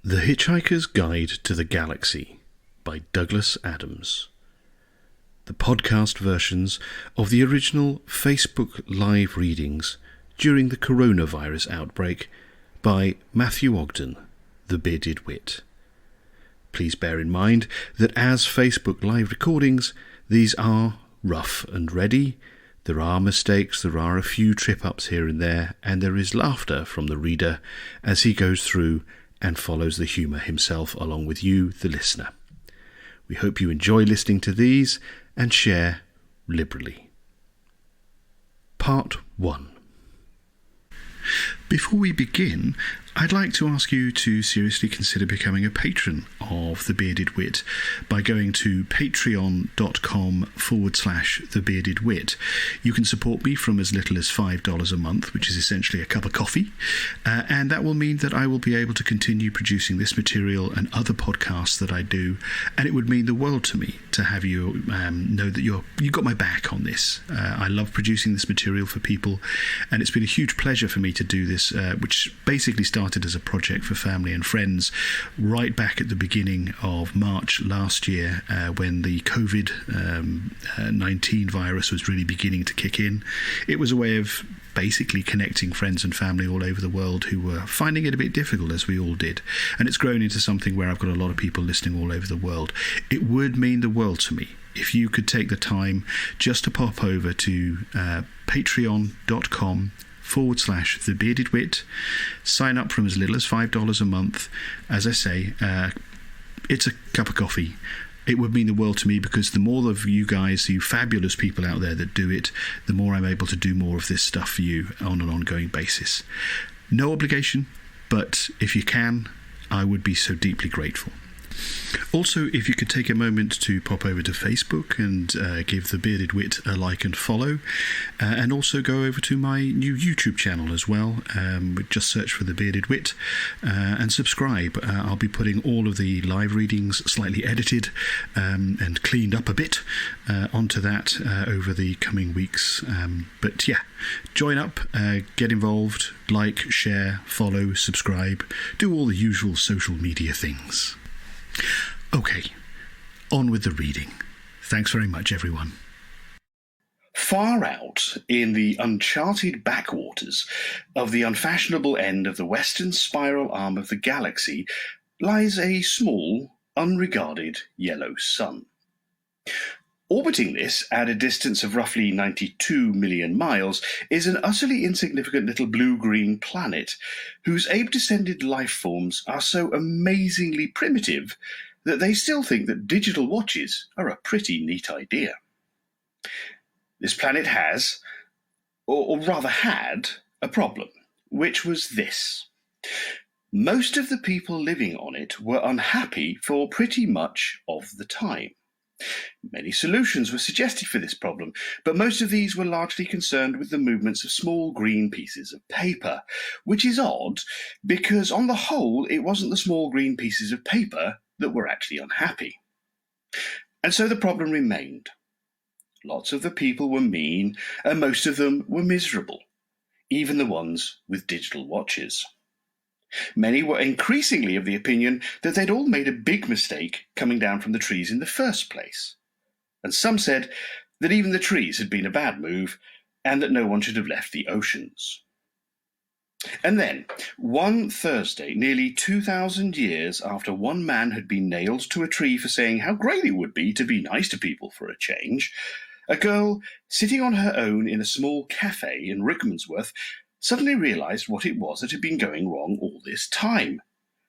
The Hitchhiker's Guide to the Galaxy by Douglas Adams. The podcast versions of the original Facebook live readings during the coronavirus outbreak by Matthew Ogden, the Bearded Wit. Please bear in mind that as Facebook live recordings, these are rough and ready. There are mistakes, there are a few trip-ups here and there, and there is laughter from the reader as he goes through and follows the humour himself along with you, the listener. We hope you enjoy listening to these and share liberally. Part 1. Before we begin, I'd like to ask you to seriously consider becoming a patron of The Bearded Wit by going to patreon.com/The Bearded Wit. You can support me from as little as $5 a month, which is essentially a cup of coffee, and that will mean that I will be able to continue producing this material and other podcasts that I do, and it would mean the world to me to have you know that you've got my back on this. I love producing this material for people, and it's been a huge pleasure for me to do this, which basically started as a project for family and friends right back at the beginning of March last year, when the COVID-19 virus was really beginning to kick in. It was a way of basically connecting friends and family all over the world who were finding it a bit difficult, as we all did. And it's grown into something where I've got a lot of people listening all over the world. It would mean the world to me if you could take the time just to pop over to patreon.com/The Bearded Wit, sign up from as little as $5 a month. As I say, it's a cup of coffee. It would mean the world to me, because the more of you guys, you fabulous people out there that do it, the more I'm able to do more of this stuff for you on an ongoing basis. No obligation, but if you can, I would be so deeply grateful. Also, if you could take a moment to pop over to Facebook and give The Bearded Wit a like and follow, and also go over to my new YouTube channel as well. Just search for The Bearded Wit and subscribe. I'll be putting all of the live readings, slightly edited and cleaned up a bit, onto that over the coming weeks. But yeah, join up, get involved, like, share, follow, subscribe, do all the usual social media things. Okay, on with the reading. Thanks very much, everyone. Far out in the uncharted backwaters of the unfashionable end of the western spiral arm of the galaxy lies a small, unregarded yellow sun. Orbiting this at a distance of roughly 92 million miles is an utterly insignificant little blue-green planet whose ape-descended life forms are so amazingly primitive that they still think that digital watches are a pretty neat idea. This planet has, or rather had, a problem, which was this. Most of the people living on it were unhappy for pretty much of the time. Many solutions were suggested for this problem, but most of these were largely concerned with the movements of small green pieces of paper, which is odd because on the whole it wasn't the small green pieces of paper that were actually unhappy. And so the problem remained. Lots of the people were mean, and most of them were miserable, even the ones with digital watches. Many were increasingly of the opinion that they'd all made a big mistake coming down from the trees in the first place. And some said that even the trees had been a bad move, and that no one should have left the oceans. And then, one Thursday, nearly 2,000 years after one man had been nailed to a tree for saying how great it would be to be nice to people for a change, a girl sitting on her own in a small cafe in Rickmansworth suddenly realized what it was that had been going wrong all this time.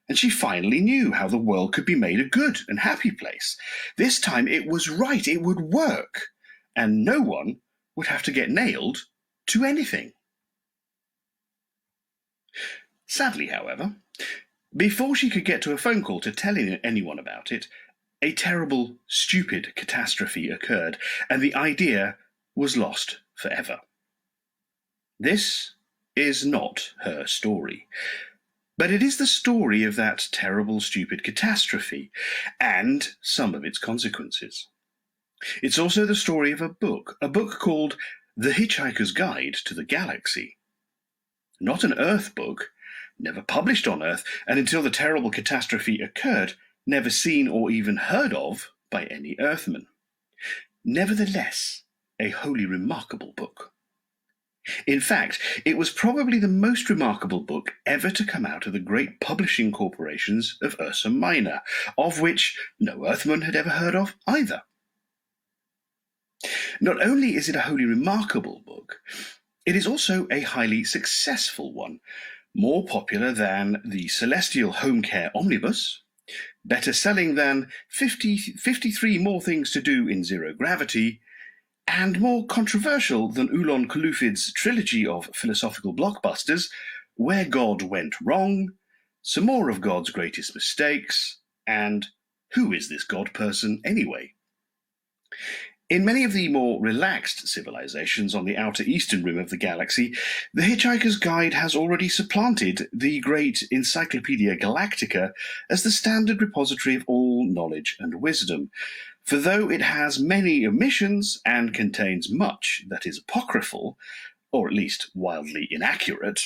And she finally knew how the world could be made a good and happy place. This time it was right, it would work, and no one would have to get nailed to anything. Sadly, however, before she could get to a phone call to tell anyone about it, a terrible, stupid catastrophe occurred, and the idea was lost forever. This is not her story, but it is the story of that terrible, stupid catastrophe and some of its consequences. It's also the story of a book called The Hitchhiker's Guide to the Galaxy. Not an Earth book, never published on Earth, and until the terrible catastrophe occurred, never seen or even heard of by any Earthman. Nevertheless, a wholly remarkable book. In fact, it was probably the most remarkable book ever to come out of the great publishing corporations of Ursa Minor, of which no Earthman had ever heard of either. Not only is it a wholly remarkable book, it is also a highly successful one, more popular than the Celestial Home Care Omnibus, better selling than 53 More Things to Do in Zero Gravity, and more controversial than Ulon Kulufid's trilogy of philosophical blockbusters, Where God Went Wrong, Some More of God's Greatest Mistakes, and Who Is This God Person Anyway? In many of the more relaxed civilizations on the outer eastern rim of the galaxy, the Hitchhiker's Guide has already supplanted the great Encyclopaedia Galactica as the standard repository of all knowledge and wisdom. For though it has many omissions and contains much that is apocryphal, or at least wildly inaccurate,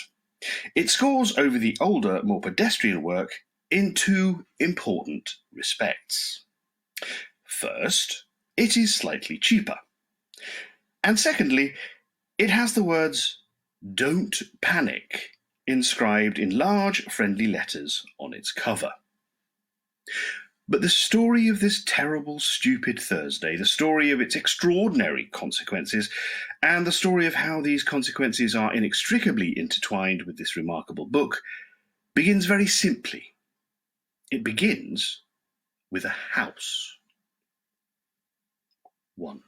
it scores over the older, more pedestrian work in two important respects. First, it is slightly cheaper. And secondly, it has the words, "Don't Panic," inscribed in large, friendly letters on its cover. But the story of this terrible, stupid Thursday, the story of its extraordinary consequences, and the story of how these consequences are inextricably intertwined with this remarkable book, begins very simply. It begins with a house. 1.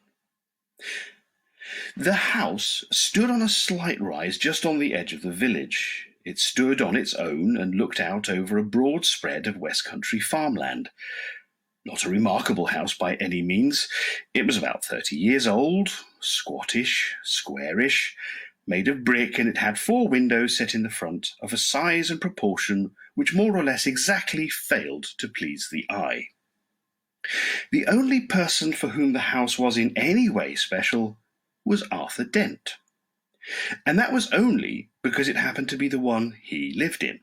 The house stood on a slight rise just on the edge of the village. It stood on its own and looked out over a broad spread of West Country farmland. Not a remarkable house by any means. It was about 30 years old, squattish, squarish, made of brick, and it had 4 windows set in the front of a size and proportion which more or less exactly failed to please the eye. The only person for whom the house was in any way special was Arthur Dent. And that was only because it happened to be the one he lived in.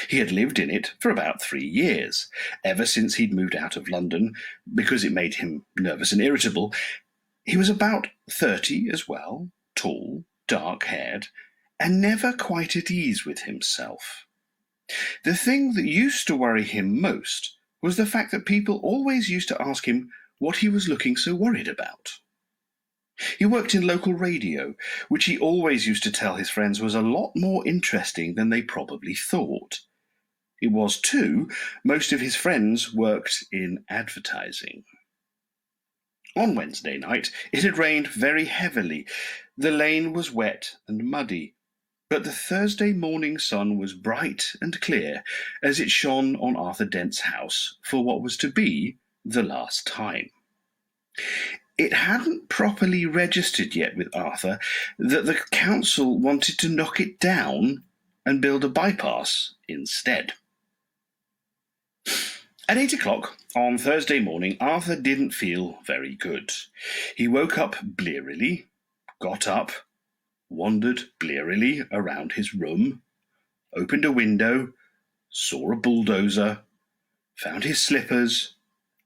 He had lived in it for about 3 years, ever since he'd moved out of London, because it made him nervous and irritable. He was about 30 as well, tall, dark-haired, and never quite at ease with himself. The thing that used to worry him most was the fact that people always used to ask him what he was looking so worried about. He worked in local radio, which he always used to tell his friends was a lot more interesting than they probably thought. It was, too. Most of his friends worked in advertising. On Wednesday night, it had rained very heavily. The lane was wet and muddy, but the Thursday morning sun was bright and clear as it shone on Arthur Dent's house for what was to be the last time. It hadn't properly registered yet with Arthur that the council wanted to knock it down and build a bypass instead. At 8 o'clock on Thursday morning, Arthur didn't feel very good. He woke up blearily, got up, wandered blearily around his room, opened a window, saw a bulldozer, found his slippers,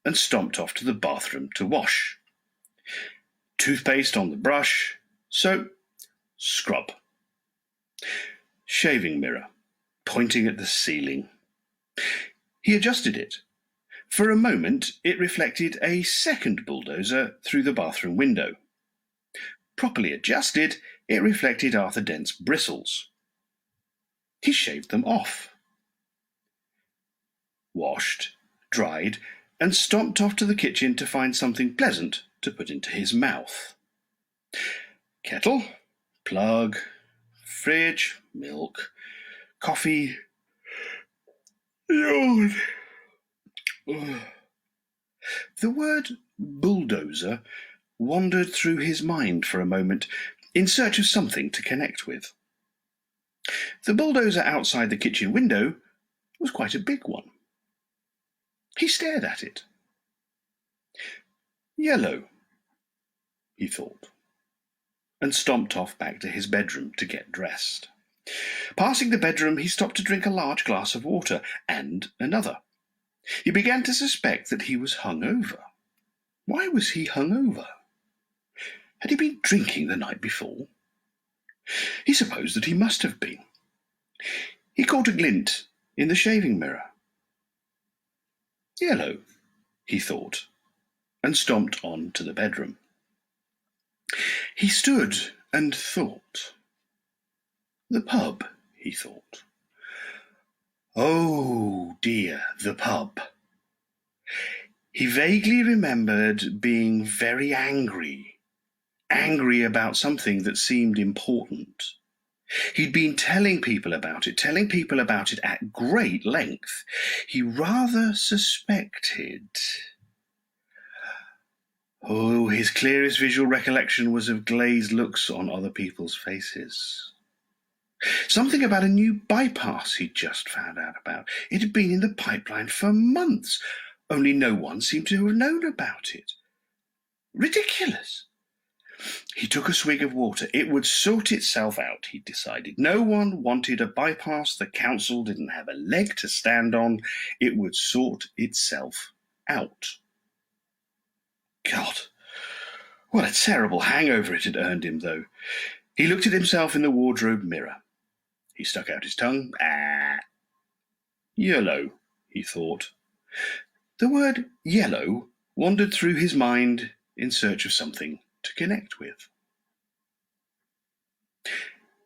and stomped off to the bathroom to wash. Toothpaste on the brush, soap, scrub. Shaving mirror, pointing at the ceiling. He adjusted it. For a moment, it reflected a second bulldozer through the bathroom window. Properly adjusted, it reflected Arthur Dent's bristles. He shaved them off. Washed, dried, and stomped off to the kitchen to find something pleasant to put into his mouth. Kettle, plug, fridge, milk, coffee, yawn. The word bulldozer wandered through his mind for a moment, in search of something to connect with. The bulldozer outside the kitchen window was quite a big one. He stared at it. Yellow, he thought, and stomped off back to his bedroom to get dressed. Passing the bedroom, he stopped to drink a large glass of water, and another. He began to suspect that he was hungover. Why was he hungover? Had he been drinking the night before? He supposed that he must have been. He caught a glint in the shaving mirror. Yellow, he thought, and stomped on to the bedroom. He stood and thought. The pub, he thought. Oh dear, the pub. He vaguely remembered being very angry about something that seemed important. He'd been telling people about it at great length. He rather suspected. Oh, his clearest visual recollection was of glazed looks on other people's faces. Something about a new bypass he'd just found out about. It had been in the pipeline for months, only no one seemed to have known about it. Ridiculous. He took a swig of water. It would sort itself out, he decided. No one wanted a bypass. The council didn't have a leg to stand on. It would sort itself out. God, what a terrible hangover it had earned him, though. He looked at himself in the wardrobe mirror. He stuck out his tongue. Yellow, he thought. The word yellow wandered through his mind in search of something to connect with.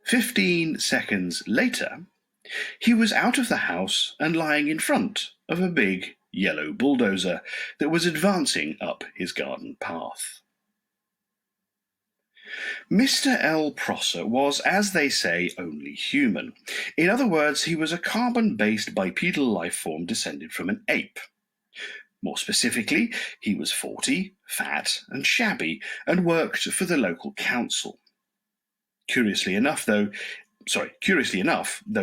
15 seconds later, he was out of the house and lying in front of a big yellow bulldozer that was advancing up his garden path. Mr. L. Prosser was, as they say, only human. In other words, he was a carbon-based bipedal life form descended from an ape. More specifically, he was 40, fat and shabby, and worked for the local council. Curiously enough, though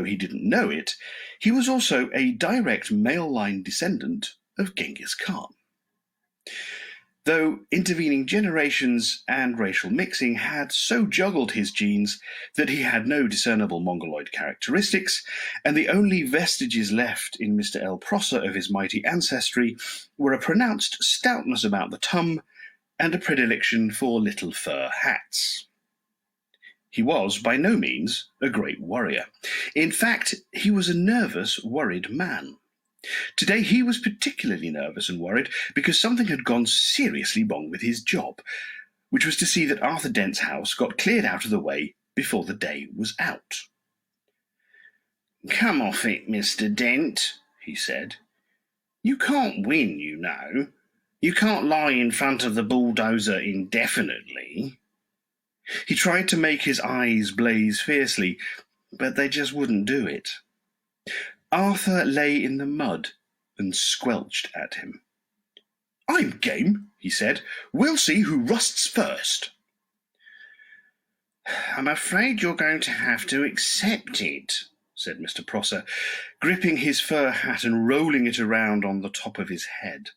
he didn't know it, he was also a direct male line descendant of Genghis Khan. Though intervening generations and racial mixing had so juggled his genes that he had no discernible mongoloid characteristics, and the only vestiges left in Mr. L. Prosser of his mighty ancestry were a pronounced stoutness about the tum and a predilection for little fur hats. He was by no means a great warrior. In fact, he was a nervous, worried man. Today he was particularly nervous and worried because something had gone seriously wrong with his job, which was to see that Arthur Dent's house got cleared out of the way before the day was out. "Come off it, Mr. Dent," he said. "You can't win, you know. You can't lie in front of the bulldozer indefinitely." He tried to make his eyes blaze fiercely, but they just wouldn't do it. Arthur lay in the mud and squelched at him. "I'm game," he said. "We'll see who rusts first." "I'm afraid you're going to have to accept it," said Mr. Prosser, gripping his fur hat and rolling it around on the top of his head.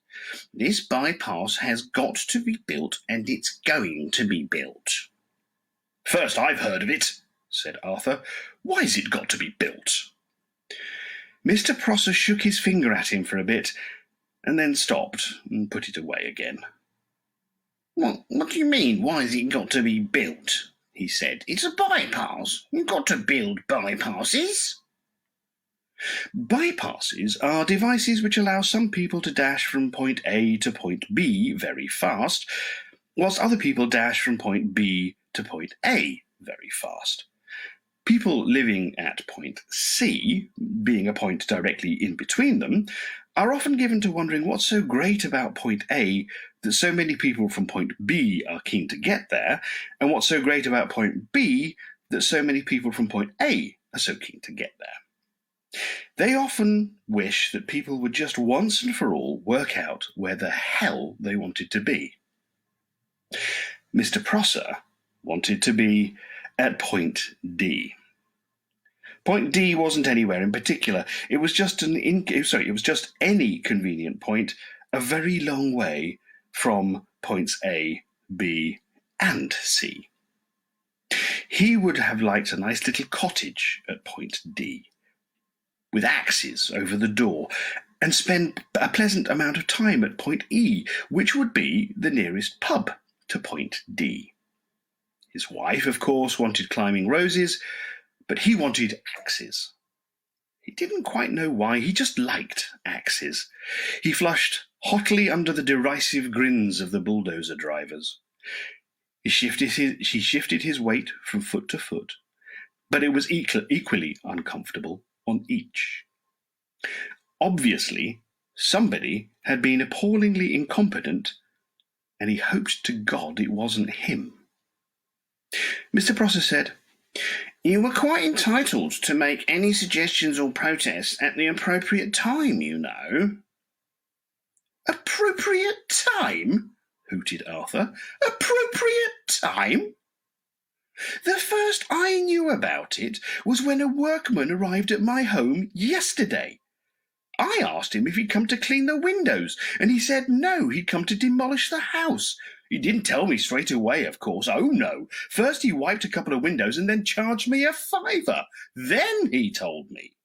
"This bypass has got to be built, and it's going to be built." "First I've heard of it," said Arthur. "Why's it got to be built?" Mr. Prosser shook his finger at him for a bit, and then stopped and put it away again. What do you mean, why's it got to be built?" he said. "It's a bypass. You've got to build bypasses." Bypasses are devices which allow some people to dash from point A to point B very fast, whilst other people dash from point B to point A very fast. People living at point C, being a point directly in between them, are often given to wondering what's so great about point A that so many people from point B are keen to get there, and what's so great about point B that so many people from point A are so keen to get there. They often wish that people would just once and for all work out where the hell they wanted to be. Mr. Prosser wanted to be at point D. Point D wasn't anywhere in particular. It was just any convenient point a very long way from points A, B, and C. He would have liked a nice little cottage at point D, with axes over the door, and spend a pleasant amount of time at point E, which would be the nearest pub to point D. His wife, of course, wanted climbing roses, but he wanted axes. He didn't quite know why, he just liked axes. He flushed hotly under the derisive grins of the bulldozer drivers. He shifted his weight from foot to foot, but it was equally uncomfortable on each. Obviously, somebody had been appallingly incompetent, and he hoped to God it wasn't him. Mr. Prosser said, "You were quite entitled to make any suggestions or protests at the appropriate time, you know." "Appropriate time?" hooted Arthur. "Appropriate time? The first I knew about it was when a workman arrived at my home yesterday. I asked him if he'd come to clean the windows, and he said no, he'd come to demolish the house. He didn't tell me straight away, of course. Oh, no. First he wiped a couple of windows and then charged me $5. Then he told me."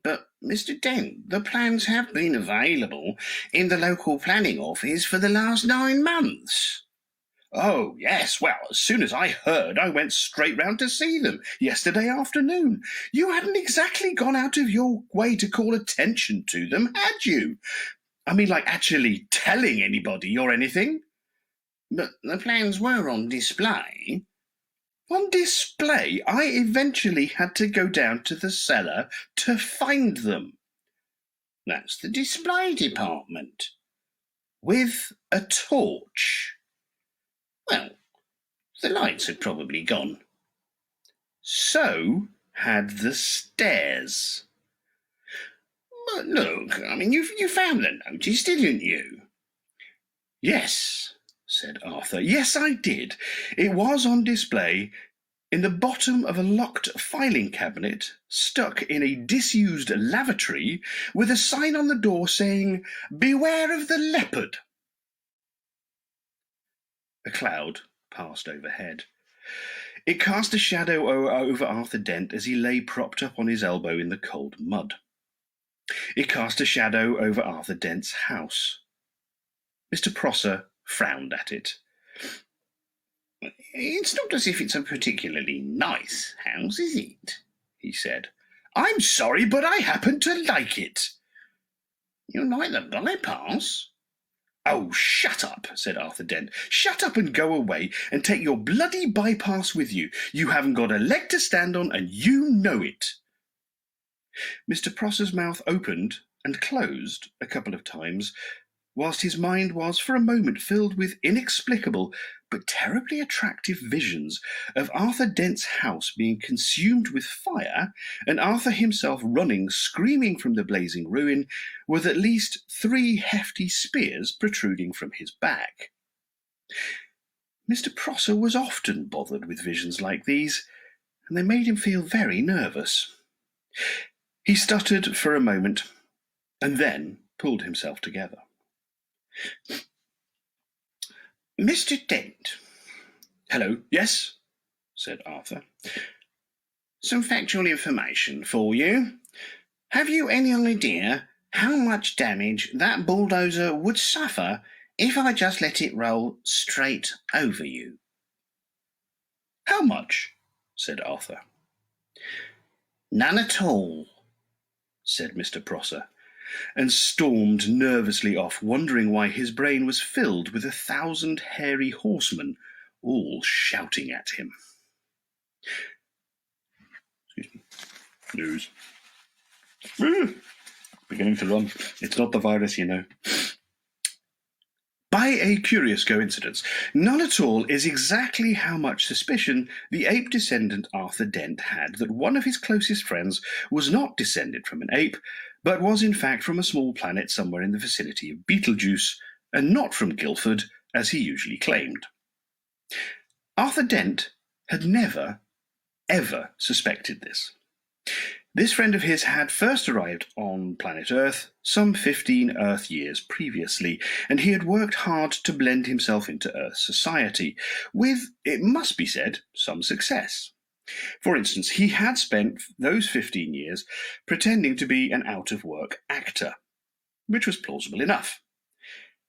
"But, Mr. Dent, the plans have been available in the local planning office for the last 9 months. "Oh, yes. Well, as soon as I heard, I went straight round to see them yesterday afternoon. You hadn't exactly gone out of your way to call attention to them, had you? I mean, like actually telling anybody or anything?" "But the plans were on display." "On display? I eventually had to go down to the cellar to find them." "That's the display department." "With a torch?" "Well, the lights had probably gone." "So had the stairs." "But look, I mean, you found the notice, didn't you?" "Yes," said Arthur. "Yes, I did. It was on display in the bottom of a locked filing cabinet stuck in a disused lavatory with a sign on the door saying, 'Beware of the leopard.'" A cloud passed overhead. It cast a shadow over Arthur Dent as he lay propped up on his elbow in the cold mud. It cast a shadow over Arthur Dent's house. Mr. Prosser frowned at it. "It's not as if it's a particularly nice house, is it?" he said. "I'm sorry, but I happen to like it." "You like the bypass?" "Oh, shut up," said Arthur Dent. "Shut up and go away, and take your bloody bypass with you. You haven't got a leg to stand on, and you know it." Mr. Prosser's mouth opened and closed a couple of times, whilst his mind was for a moment filled with inexplicable but terribly attractive visions of Arthur Dent's house being consumed with fire, and Arthur himself running screaming from the blazing ruin, with at least 3 hefty spears protruding from his back. Mr. Prosser was often bothered with visions like these, and they made him feel very nervous. He stuttered for a moment, and then pulled himself together. "Mr. Dent." "Hello, yes?" said Arthur. "Some factual information for you. Have you any idea how much damage that bulldozer would suffer if I just let it roll straight over you?" "How much?" said Arthur. "None at all," said Mr. Prosser, and stormed nervously off, wondering why his brain was filled with 1,000 hairy horsemen, all shouting at him. Excuse me. News. Beginning to run. It's not the virus, you know. By a curious coincidence, none at all is exactly how much suspicion the ape descendant Arthur Dent had that one of his closest friends was not descended from an ape, but was in fact from a small planet somewhere in the vicinity of Betelgeuse, and not from Guildford, as he usually claimed. Arthur Dent had never, ever suspected this. This friend of his had first arrived on planet Earth some 15 Earth years previously, and he had worked hard to blend himself into Earth society, with, it must be said, some success. For instance, he had spent those 15 years pretending to be an out-of-work actor, which was plausible enough.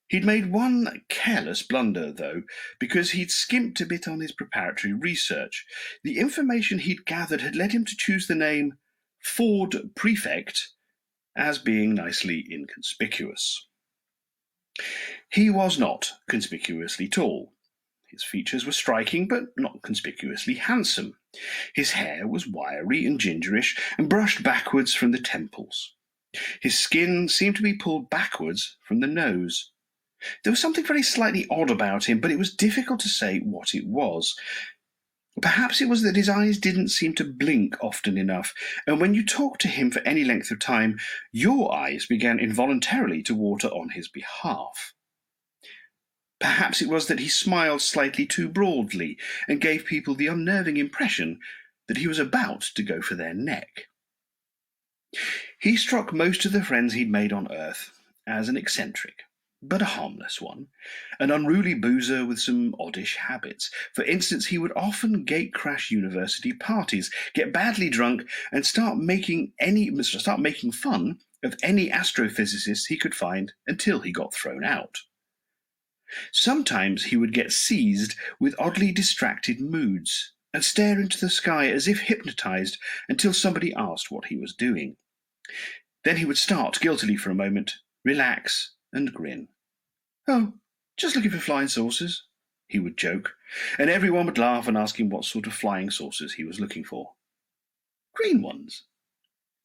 He'd made one careless blunder, though, because he'd skimped a bit on his preparatory research. The information he'd gathered had led him to choose the name Ford Prefect as being nicely inconspicuous. He was not conspicuously tall. His features were striking, but not conspicuously handsome. His hair was wiry and gingerish and brushed backwards from the temples. His skin seemed to be pulled backwards from the nose. There was something very slightly odd about him, but it was difficult to say what it was. Perhaps it was that his eyes didn't seem to blink often enough, and when you talked to him for any length of time, your eyes began involuntarily to water on his behalf. Perhaps it was that he smiled slightly too broadly and gave people the unnerving impression that he was about to go for their neck. He struck most of the friends he'd made on Earth as an eccentric, but a harmless one, an unruly boozer with some oddish habits. For instance, he would often gate-crash university parties, get badly drunk, and start making fun of any astrophysicists he could find until he got thrown out. Sometimes he would get seized with oddly distracted moods and stare into the sky as if hypnotized until somebody asked what he was doing. Then he would start guiltily for a moment, relax, and grin. "Oh, just looking for flying saucers," he would joke, and everyone would laugh and ask him what sort of flying saucers he was looking for. "Green ones,"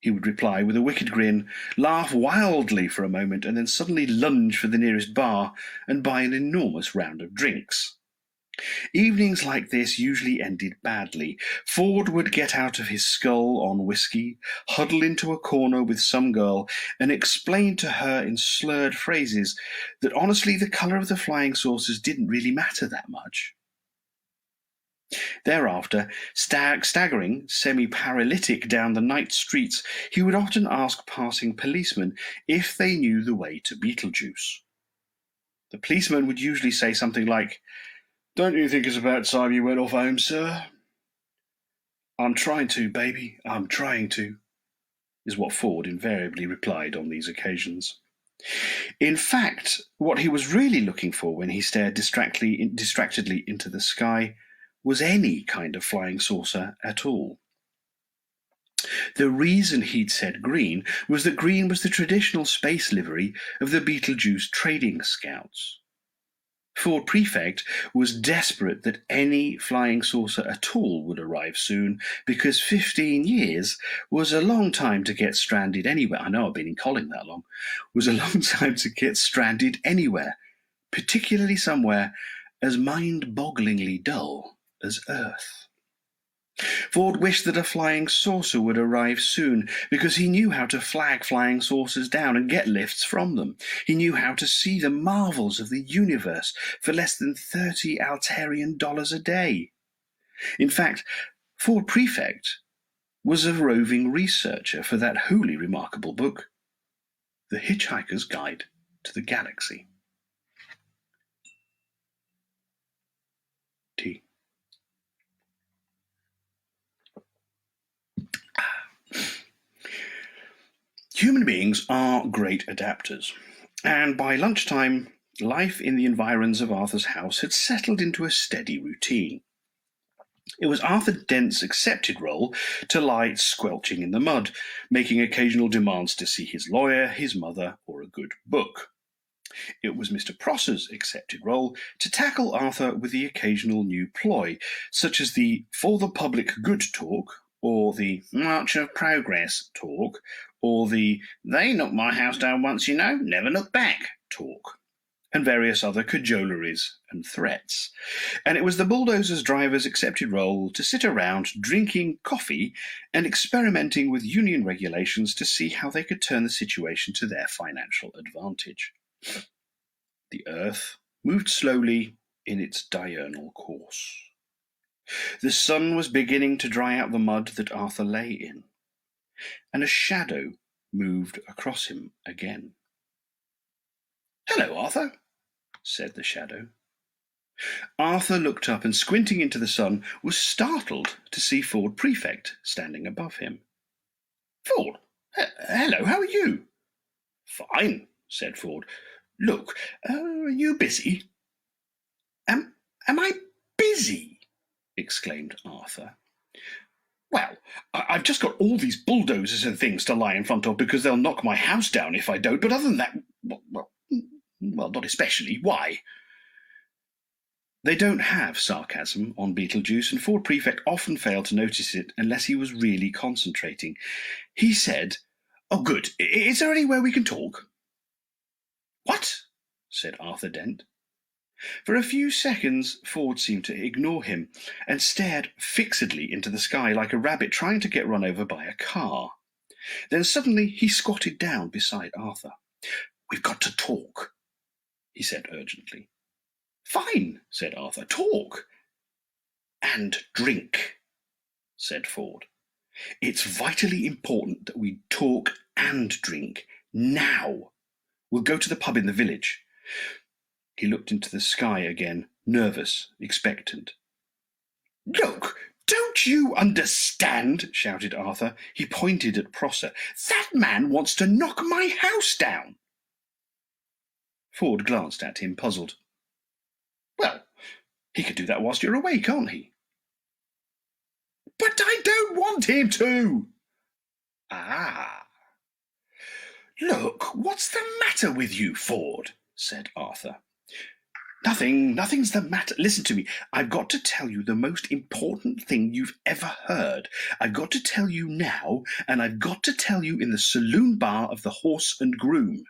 he would reply with a wicked grin, laugh wildly for a moment, and then suddenly lunge for the nearest bar and buy an enormous round of drinks. Evenings like this usually ended badly. Ford would get out of his skull on whiskey, huddle into a corner with some girl, and explain to her in slurred phrases that honestly the colour of the flying saucers didn't really matter that much. Thereafter, staggering semi-paralytic down the night streets, he would often ask passing policemen if they knew the way to Beetlejuice. The policeman would usually say something like, "Don't you think it's about time you went off home, sir?" "I'm trying to, baby, I'm trying to," is what Ford invariably replied on these occasions. In fact, what he was really looking for when he stared distractedly into the sky was any kind of flying saucer at all. The reason he'd said green was that green was the traditional space livery of the Beetlejuice trading scouts. Ford Prefect was desperate that any flying saucer at all would arrive soon, because 15 years was a long time to get stranded anywhere. I know I've been in Colin that long. Was a long time to get stranded anywhere, particularly somewhere as mind-bogglingly dull as Earth. Ford wished that a flying saucer would arrive soon, because he knew how to flag flying saucers down and get lifts from them. He knew how to see the marvels of the universe for less than $30 Altarian a day. In fact, Ford Prefect was a roving researcher for that wholly remarkable book, The Hitchhiker's Guide to the Galaxy. Tea. Human beings are great adapters, and by lunchtime, life in the environs of Arthur's house had settled into a steady routine. It was Arthur Dent's accepted role to lie squelching in the mud, making occasional demands to see his lawyer, his mother, or a good book. It was Mr. Prosser's accepted role to tackle Arthur with the occasional new ploy, such as the for the public good talk, or the March of Progress talk, or the they knocked my house down once, you know, never look back talk, and various other cajoleries and threats. And it was the bulldozer's driver's accepted role to sit around drinking coffee and experimenting with union regulations to see how they could turn the situation to their financial advantage. The Earth moved slowly in its diurnal course. The sun was beginning to dry out the mud that Arthur lay in. and a shadow moved across him again. "Hello, Arthur," said the shadow. Arthur looked up and, squinting into the sun, was startled to see Ford Prefect standing above him. "Ford, hello, how are you?" "Fine," said Ford. "Look, are you busy?" Am I busy?" exclaimed Arthur. "Well, I've just got all these bulldozers and things to lie in front of because they'll knock my house down if I don't. But other than that, well, not especially. Why?" They don't have sarcasm on Beetlejuice, and Ford Prefect often failed to notice it unless he was really concentrating. He said, "Oh, good. Is there anywhere we can talk?" "What?" said Arthur Dent. For a few seconds, Ford seemed to ignore him and stared fixedly into the sky like a rabbit trying to get run over by a car. Then suddenly he squatted down beside Arthur. "We've got to talk," he said urgently. "Fine," said Arthur. "Talk." "And drink," said Ford. "It's vitally important that we talk and drink now. We'll go to the pub in the village." He looked into the sky again, nervous, expectant. "Look, don't you understand?" shouted Arthur. He pointed at Prosser. "That man wants to knock my house down." Ford glanced at him, puzzled. "Well, he could do that whilst you're away, can't he?" "But I don't want him to." "Ah." "Look, what's the matter with you, Ford?" said Arthur. Nothing's the matter. Listen to me. I've got to tell you the most important thing you've ever heard. I've got to tell you now, and I've got to tell you in the saloon bar of the Horse and Groom."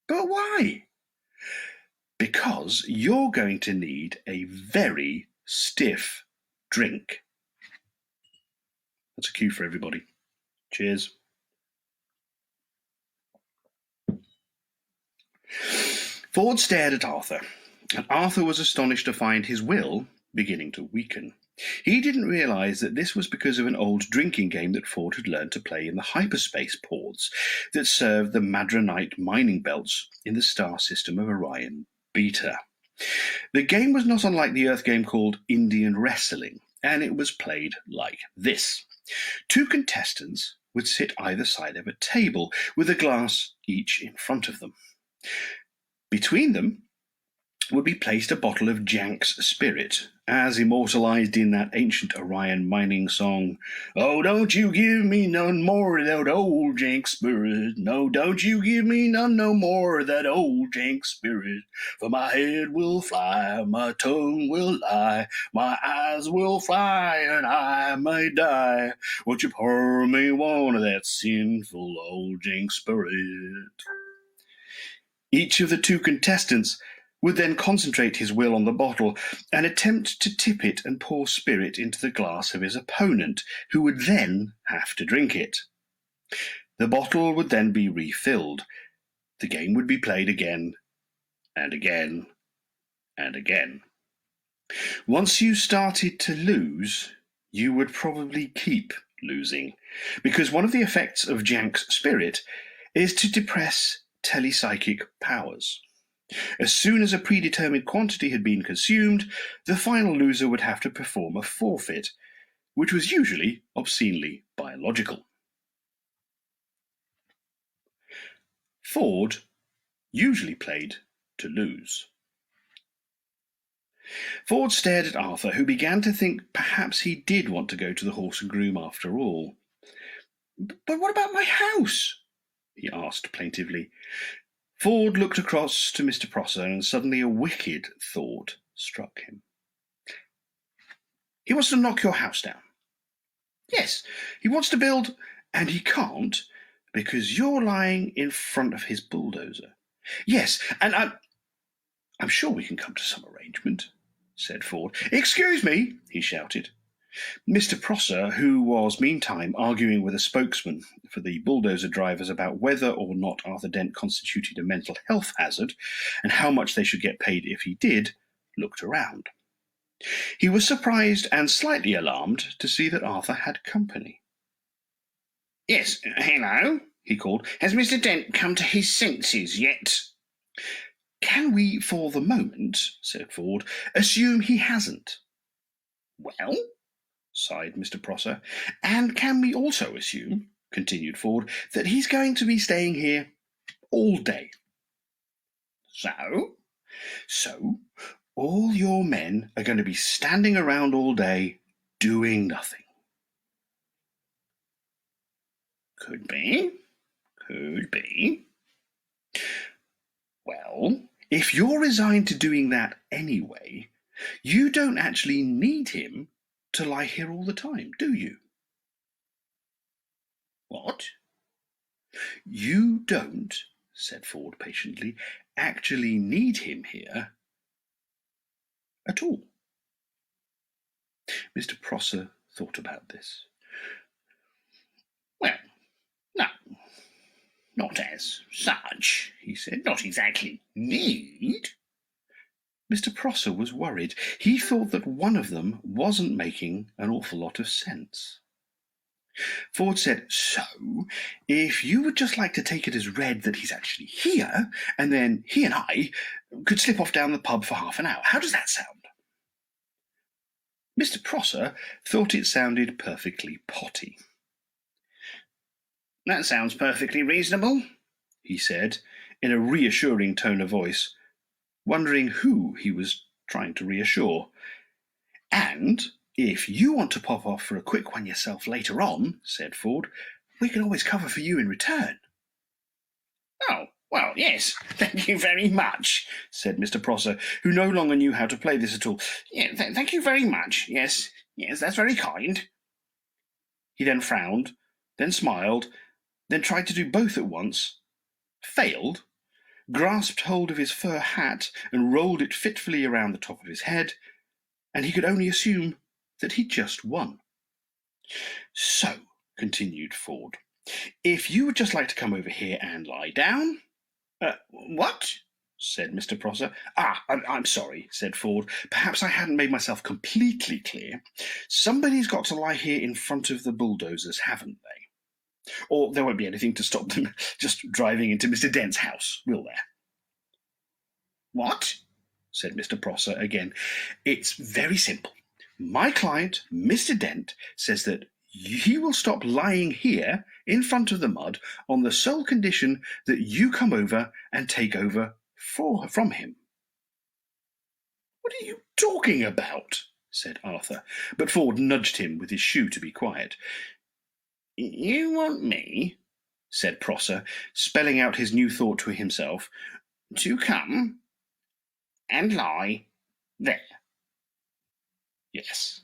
"But why?" "Because you're going to need a very stiff drink." That's a cue for everybody. Cheers. Ford stared at Arthur, and Arthur was astonished to find his will beginning to weaken. He didn't realize that this was because of an old drinking game that Ford had learned to play in the hyperspace ports that served the Madronite mining belts in the star system of Orion Beta. The game was not unlike the Earth game called Indian Wrestling, and it was played like this. 2 contestants would sit either side of a table with a glass each in front of them. Between them would be placed a bottle of Jank's spirit, as immortalized in that ancient Orion mining song, "Oh, don't you give me none more of that old Jank spirit. No, don't you give me none no more of that old Jank spirit. For my head will fly, my tongue will lie, my eyes will fly, and I may die. Won't you pour me one of that sinful old Jank spirit?" Each of the 2 contestants would then concentrate his will on the bottle and attempt to tip it and pour spirit into the glass of his opponent, who would then have to drink it. The bottle would then be refilled. The game would be played again and again and again. Once you started to lose, you would probably keep losing, because one of the effects of Jank's spirit is to depress telepsychic powers. As soon as a predetermined quantity had been consumed, the final loser would have to perform a forfeit, which was usually obscenely biological. Ford usually played to lose. Ford stared at Arthur, who began to think perhaps he did want to go to the Horse and Groom after all. "But what about my house?" he asked plaintively. Ford looked across to Mr. Prosser, and suddenly a wicked thought struck him. "He wants to knock your house down." "Yes, he wants to build, and he can't because you're lying in front of his bulldozer." "Yes, and I'm sure we can come to some arrangement," said Ford. "Excuse me," he shouted. Mr. Prosser, who was meantime arguing with a spokesman for the bulldozer drivers about whether or not Arthur Dent constituted a mental health hazard and how much they should get paid if he did, looked around. He was surprised and slightly alarmed to see that Arthur had company. Yes, hello, he called. Has Mr. Dent come to his senses yet? Can we, for the moment, said Ford, assume he hasn't? Well, sighed Mr. Prosser. And can we also assume, continued Ford, that he's going to be staying here all day? So, all your men are going to be standing around all day doing nothing. Could be. Well, if you're resigned to doing that anyway, you don't actually need him to lie here all the time, do you? What? You don't, said Ford patiently, actually need him here at all. Mr. Prosser thought about this. Well, no, not as such, he said. Not exactly need. Mr. Prosser was worried. He thought that one of them wasn't making an awful lot of sense. Ford said, so, if you would just like to take it as read that he's actually here, and then he and I could slip off down the pub for half an hour. How does that sound? Mr. Prosser thought it sounded perfectly potty. That sounds perfectly reasonable, he said, in a reassuring tone of voice, wondering who he was trying to reassure. And if you want to pop off for a quick one yourself later on, said Ford, we can always cover for you in return. Oh, well, yes, thank you very much, said Mr. Prosser, who no longer knew how to play this at all. Yeah, thank you very much. Yes, that's very kind. He then frowned, then smiled, then tried to do both at once, failed, grasped hold of his fur hat and rolled it fitfully around the top of his head, and he could only assume that he'd just won. So, continued Ford, if you would just like to come over here and lie down... What? Said Mr. Prosser. I'm sorry, said Ford. Perhaps I hadn't made myself completely clear. Somebody's got to lie here in front of the bulldozers, haven't they? Or there won't be anything to stop them just driving into Mr. Dent's house, will there? What? Said Mr. Prosser again. It's very simple. My client, Mr. Dent, says that he will stop lying here in front of the mud on the sole condition that you come over and take over from him. What are you talking about? Said Arthur, but Ford nudged him with his shoe to be quiet. You want me, said Prosser, spelling out his new thought to himself, to come and lie there? Yes.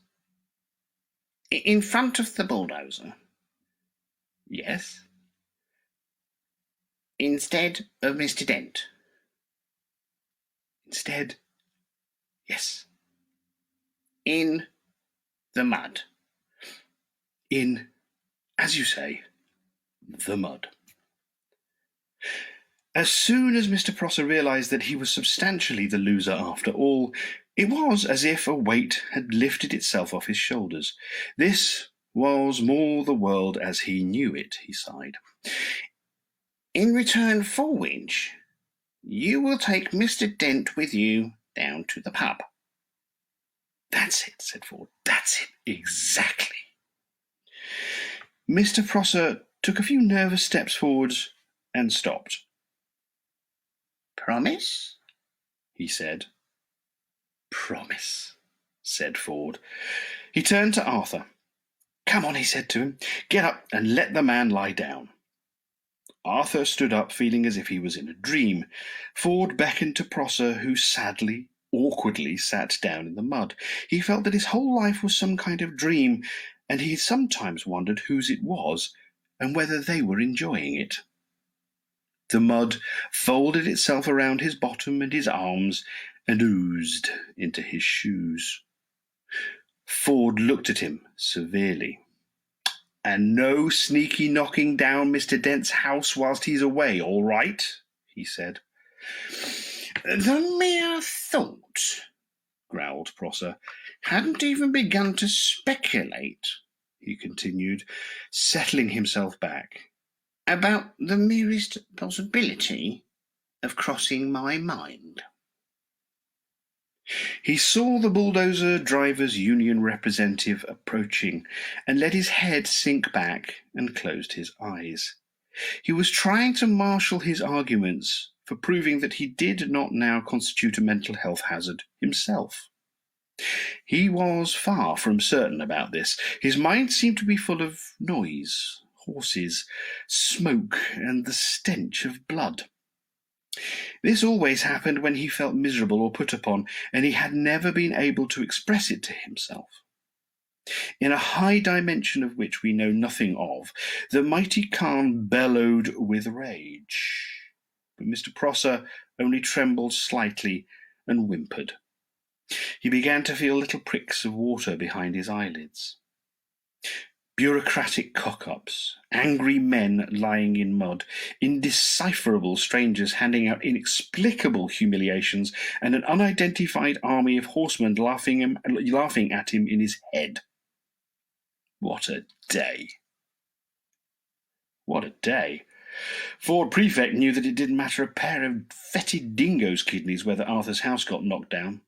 In front of the bulldozer? Yes. Instead of Mr. Dent? Instead, yes. In the mud? In, as you say, the mud. As soon as Mr. Prosser realised that he was substantially the loser after all, it was as if a weight had lifted itself off his shoulders. This was more the world as he knew it, he sighed. In return for which, you will take Mr. Dent with you down to the pub. That's it, said Ford. That's it, exactly. Mr. Prosser took a few nervous steps forwards and stopped. Promise? He said. Promise, said Ford. He turned to Arthur. Come on, he said to him. Get up and let the man lie down. Arthur stood up, feeling as if he was in a dream. Ford beckoned to Prosser, who sadly, awkwardly sat down in the mud. He felt that his whole life was some kind of dream, and he sometimes wondered whose it was and whether they were enjoying it. The mud folded itself around his bottom and his arms and oozed into his shoes. Ford looked at him severely. And no sneaky knocking down Mr. Dent's house whilst he's away, all right? He said. The mere thought, growled Prosser. Hadn't even begun to speculate. he continued, settling himself back. About the merest possibility of crossing my mind. He saw the bulldozer drivers' union representative approaching and let his head sink back and closed his eyes. He was trying to marshal his arguments for proving that he did not now constitute a mental health hazard himself. He was far from certain about this. His mind seemed to be full of noise, horses, smoke, and the stench of blood. This always happened when he felt miserable or put upon, and he had never been able to express it to himself. In a high dimension of which we know nothing of, the mighty Khan bellowed with rage. But Mr. Prosser only trembled slightly and whimpered. He began to feel little pricks of water behind his eyelids. Bureaucratic cock-ups, angry men lying in mud, indecipherable strangers handing out inexplicable humiliations, and an unidentified army of horsemen laughing at him in his head. What a day! What a day! Ford Prefect knew that it didn't matter a pair of fetid dingo's kidneys whether Arthur's house got knocked down.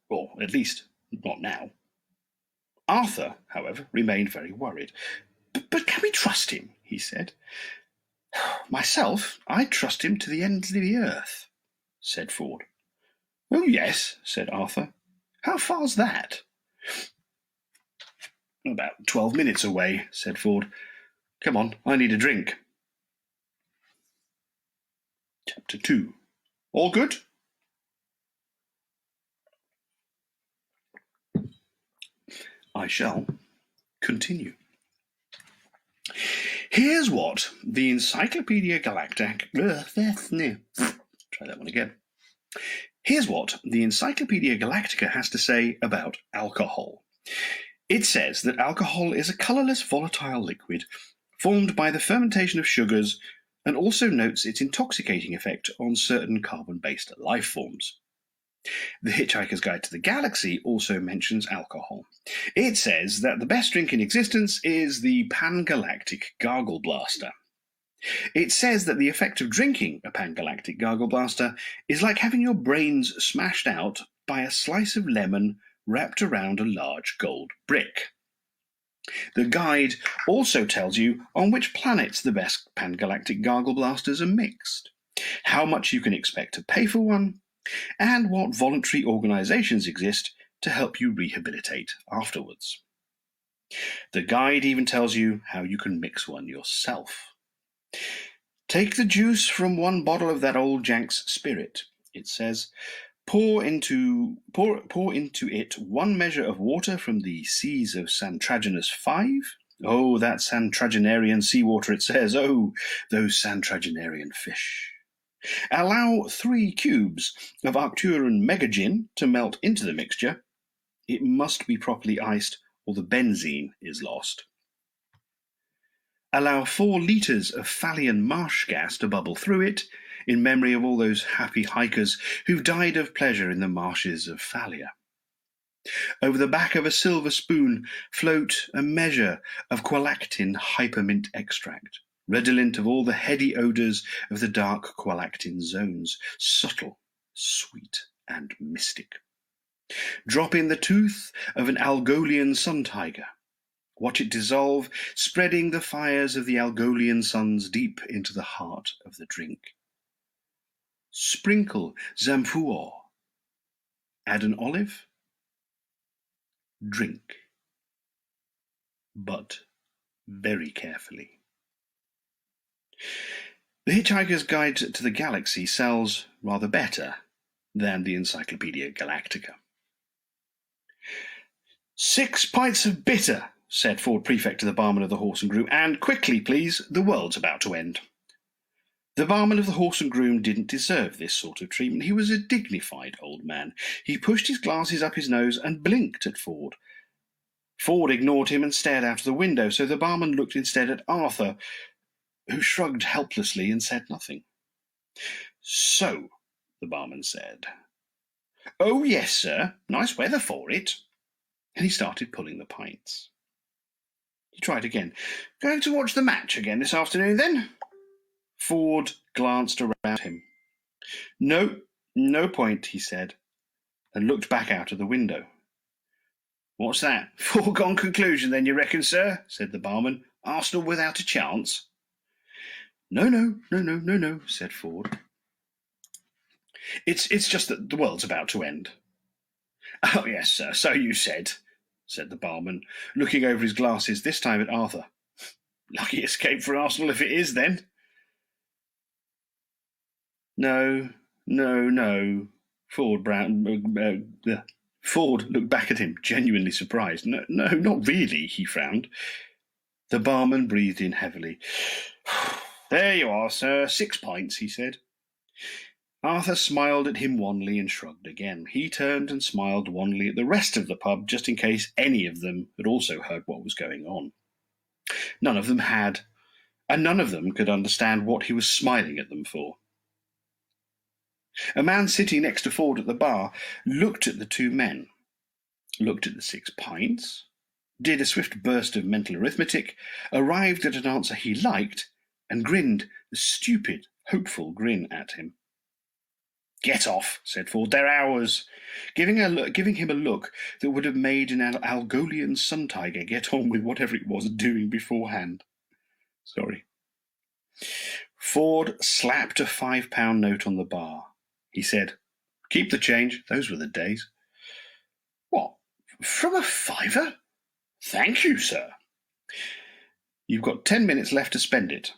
Or at least, not now. Arthur, however, remained very worried. But can we trust him? He said. Myself, I'd trust him to the ends of the earth, said Ford. Oh, yes, said Arthur. How far's that? About 12 minutes away, said Ford. Come on, I need a drink. Chapter 2. All good? I shall continue. Here's what the Encyclopedia Galactica... Try that one again. Here's what the Encyclopedia Galactica has to say about alcohol. It says that alcohol is a colourless volatile liquid formed by the fermentation of sugars, and also notes its intoxicating effect on certain carbon-based life forms. The Hitchhiker's Guide to the Galaxy also mentions alcohol. It says that the best drink in existence is the Pan-Galactic Gargle Blaster. It says that the effect of drinking a Pan-Galactic Gargle Blaster is like having your brains smashed out by a slice of lemon wrapped around a large gold brick. The guide also tells you on which planets the best Pan-Galactic Gargle Blasters are mixed, how much you can expect to pay for one, and what voluntary organizations exist to help you rehabilitate afterwards. The guide even tells you how you can mix one yourself. Take the juice from one bottle of that old Jank's spirit, it says. Pour into it 1 measure of water from the seas of Santragenus 5. Oh, that Santragenarian seawater, it says. Oh, those Santragenarian fish. Allow 3 cubes of Arcturan Mega Gin to melt into the mixture. It must be properly iced or the benzene is lost. Allow 4 litres of Fallian marsh gas to bubble through it, in memory of all those happy hikers who've died of pleasure in the marshes of Fallia. Over the back of a silver spoon float a measure of qualactin hypermint extract, redolent of all the heady odours of the dark qualactin zones, subtle, sweet, and mystic. Drop in the tooth of an Algolian sun tiger. Watch it dissolve, spreading the fires of the Algolian suns deep into the heart of the drink. Sprinkle Zampuor. Add an olive. Drink. But very carefully. The Hitchhiker's Guide to the Galaxy sells rather better than the Encyclopedia Galactica. 6 pints of bitter, said Ford Prefect to the barman of the Horse and Groom, and quickly, please, the world's about to end. The barman of the Horse and Groom didn't deserve this sort of treatment. He was a dignified old man. He pushed his glasses up his nose and blinked at Ford. Ford ignored him and stared out of the window, so the barman looked instead at Arthur, who shrugged helplessly and said nothing. So, the barman said. Oh, yes, sir. Nice weather for it. and he started pulling the pints. He tried again. Going to watch the match again this afternoon, then? Ford glanced around him. No, no point, he said, and looked back out of the window. What's that? Foregone conclusion, then, you reckon, sir? Said the barman. Arsenal without a chance? No, said Ford. It's just that the world's about to end. Oh, yes, sir, so you said the barman, looking over his glasses, this time at Arthur. Lucky escape for Arsenal if it is, then. No. Ford looked back at him, genuinely surprised. No, not really, he frowned. The barman breathed in heavily. There you are, sir, 6 pints, he said. Arthur smiled at him wanly and shrugged again. He turned and smiled wanly at the rest of the pub, just in case any of them had also heard what was going on. None of them had, and none of them could understand what he was smiling at them for. A man sitting next to Ford at the bar looked at the two men, looked at the 6 pints, did a swift burst of mental arithmetic, arrived at an answer he liked, and grinned a stupid, hopeful grin at him. Get off, said Ford. They're ours. Giving him a look that would have made an Algolian sun tiger get on with whatever it was doing beforehand. Sorry. Ford slapped a £5 note on the bar. He said, Keep the change. Those were the days. What? From a fiver? Thank you, sir. You've got 10 minutes left to spend it.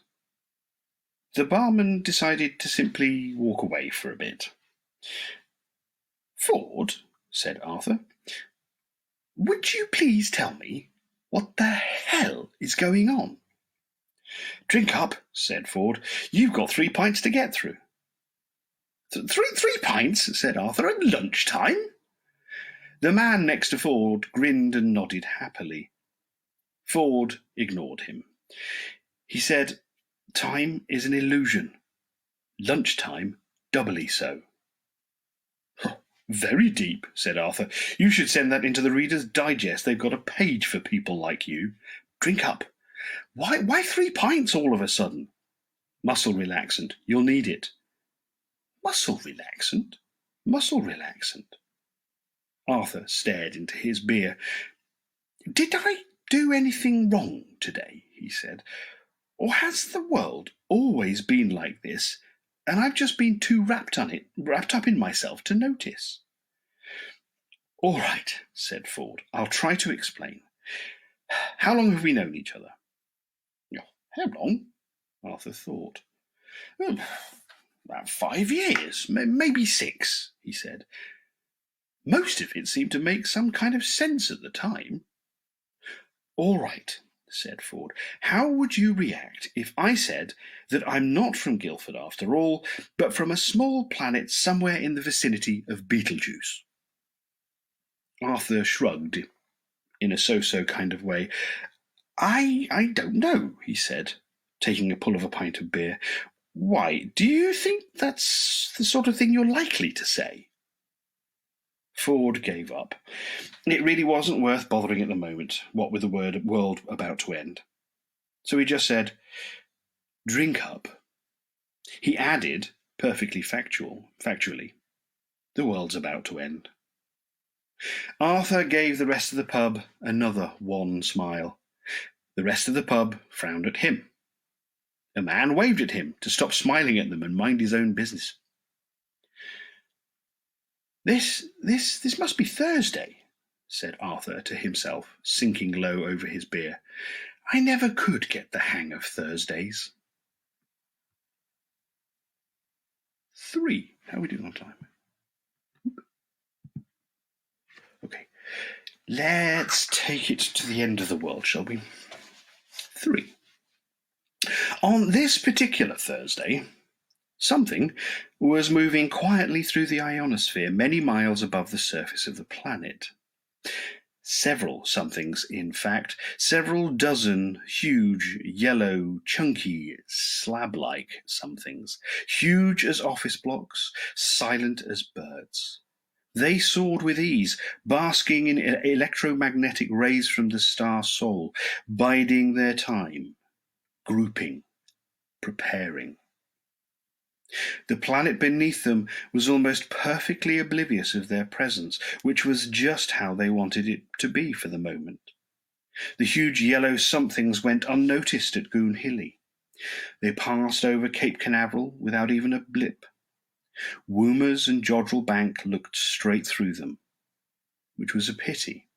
The barman decided to simply walk away for a bit. Ford, said Arthur, would you please tell me what the hell is going on? Drink up, said Ford. You've got 3 pints to get through. Three pints, said Arthur, at lunchtime? The man next to Ford grinned and nodded happily. Ford ignored him. He said, Time is an illusion. Lunchtime doubly so. Very deep, said Arthur. You should send that into the Reader's Digest. They've got a page for people like you. Drink up. Why 3 pints all of a sudden? Muscle relaxant. You'll need it. Muscle relaxant? Muscle relaxant. Arthur stared into his beer. Did I do anything wrong today? He said. Or has the world always been like this, and I've just been too wrapped up in myself to notice? All right, said Ford. I'll try to explain. How long have we known each other? How long? Arthur thought. Well, about 5 years, maybe 6, he said. Most of it seemed to make some kind of sense at the time. All right, said Ford. How would you react if I said that I'm not from Guildford after all, but from a small planet somewhere in the vicinity of Beetlejuice? Arthur shrugged in a so-so kind of way. I don't know, he said, taking a pull of a pint of beer. Why, do you think that's the sort of thing you're likely to say? Ford gave up. It really wasn't worth bothering at the moment, what with the world about to end. So he just said, Drink up. He added, perfectly factually, the world's about to end. Arthur gave the rest of the pub another wan smile. The rest of the pub frowned at him. A man waved at him to stop smiling at them and mind his own business. This must be Thursday, said Arthur to himself, sinking low over his beer. I never could get the hang of Thursdays. 3. How are we doing on time? Okay. Let's take it to the end of the world, shall we? 3. On this particular Thursday, something was moving quietly through the ionosphere many miles above the surface of the planet. Several somethings, in fact, several dozen huge, yellow, chunky, slab-like somethings, huge as office blocks, silent as birds. They soared with ease, basking in electromagnetic rays from the star Sol, biding their time, grouping, preparing. The planet beneath them was almost perfectly oblivious of their presence, which was just how they wanted it to be for the moment. The huge yellow somethings went unnoticed at Goon Hilly. They passed over Cape Canaveral without even a blip. Woomers and Jodrell Bank looked straight through them, which was a pity,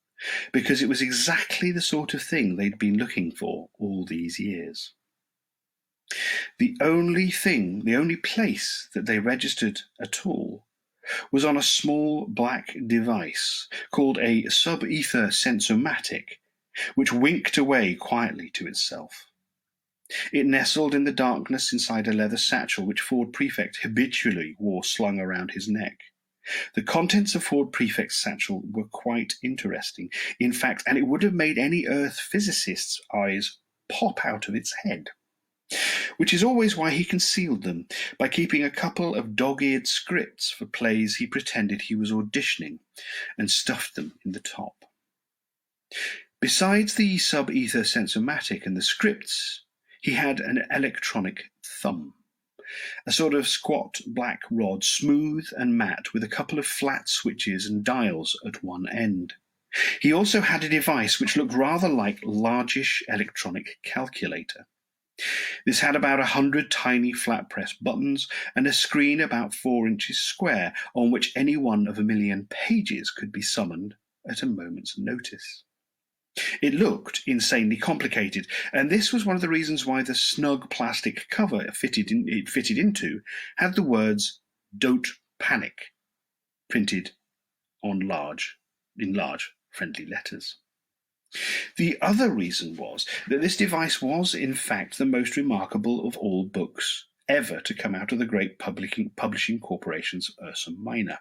because it was exactly the sort of thing they'd been looking for all these years. The only place that they registered at all was on a small black device called a sub-ether sensomatic, which winked away quietly to itself. It nestled in the darkness inside a leather satchel which Ford Prefect habitually wore slung around his neck. The contents of Ford Prefect's satchel were quite interesting, in fact, and it would have made any Earth physicist's eyes pop out of its head. Which is always why he concealed them, by keeping a couple of dog-eared scripts for plays he pretended he was auditioning, and stuffed them in the top. Besides the sub-ether sensomatic and the scripts, he had an electronic thumb, a sort of squat black rod, smooth and matte, with a couple of flat switches and dials at one end. He also had a device which looked rather like largish electronic calculator. This had about 100 tiny flat-press buttons and a screen about 4 inches square on which any one of 1,000,000 pages could be summoned at a moment's notice. It looked insanely complicated, and this was one of the reasons why the snug plastic cover it fitted into had the words "Don't Panic" printed in large friendly letters. The other reason was that this device was, in fact, the most remarkable of all books ever to come out of the great publishing corporation's Ursa Minor,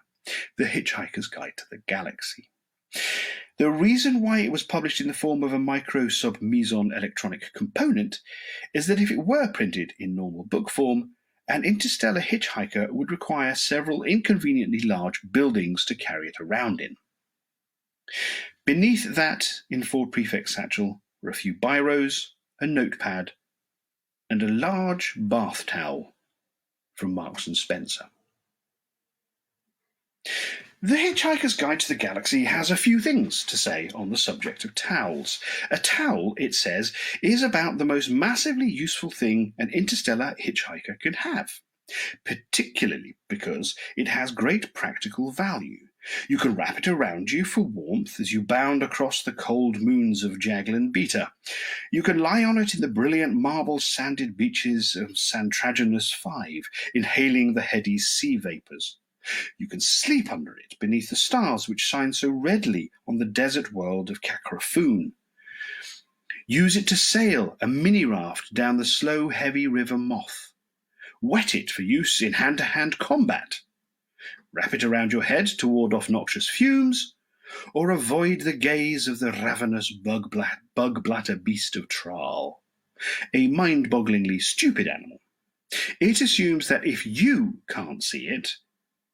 The Hitchhiker's Guide to the Galaxy. The reason why it was published in the form of a micro-sub-meson electronic component is that if it were printed in normal book form, an interstellar hitchhiker would require several inconveniently large buildings to carry it around in. Beneath that, in Ford Prefect's satchel, were a few biros, a notepad, and a large bath towel from Marks and Spencer. The Hitchhiker's Guide to the Galaxy has a few things to say on the subject of towels. A towel, it says, is about the most massively useful thing an interstellar hitchhiker can have, particularly because it has great practical value. You can wrap it around you for warmth as you bound across the cold moons of Jaglan Beta. You can lie on it in the brilliant marble-sanded beaches of Santraginus V, inhaling the Heady sea vapours. You can sleep under it beneath the stars which shine so redly on the desert world of Kakrafoon. Use it to sail a mini-raft down the slow, heavy river Moth. Wet it for use in hand-to-hand combat. Wrap it around your head to ward off noxious fumes, or avoid the gaze of the ravenous bug-blatter beast of Traal, a mind-bogglingly stupid animal. It assumes that if you can't see it,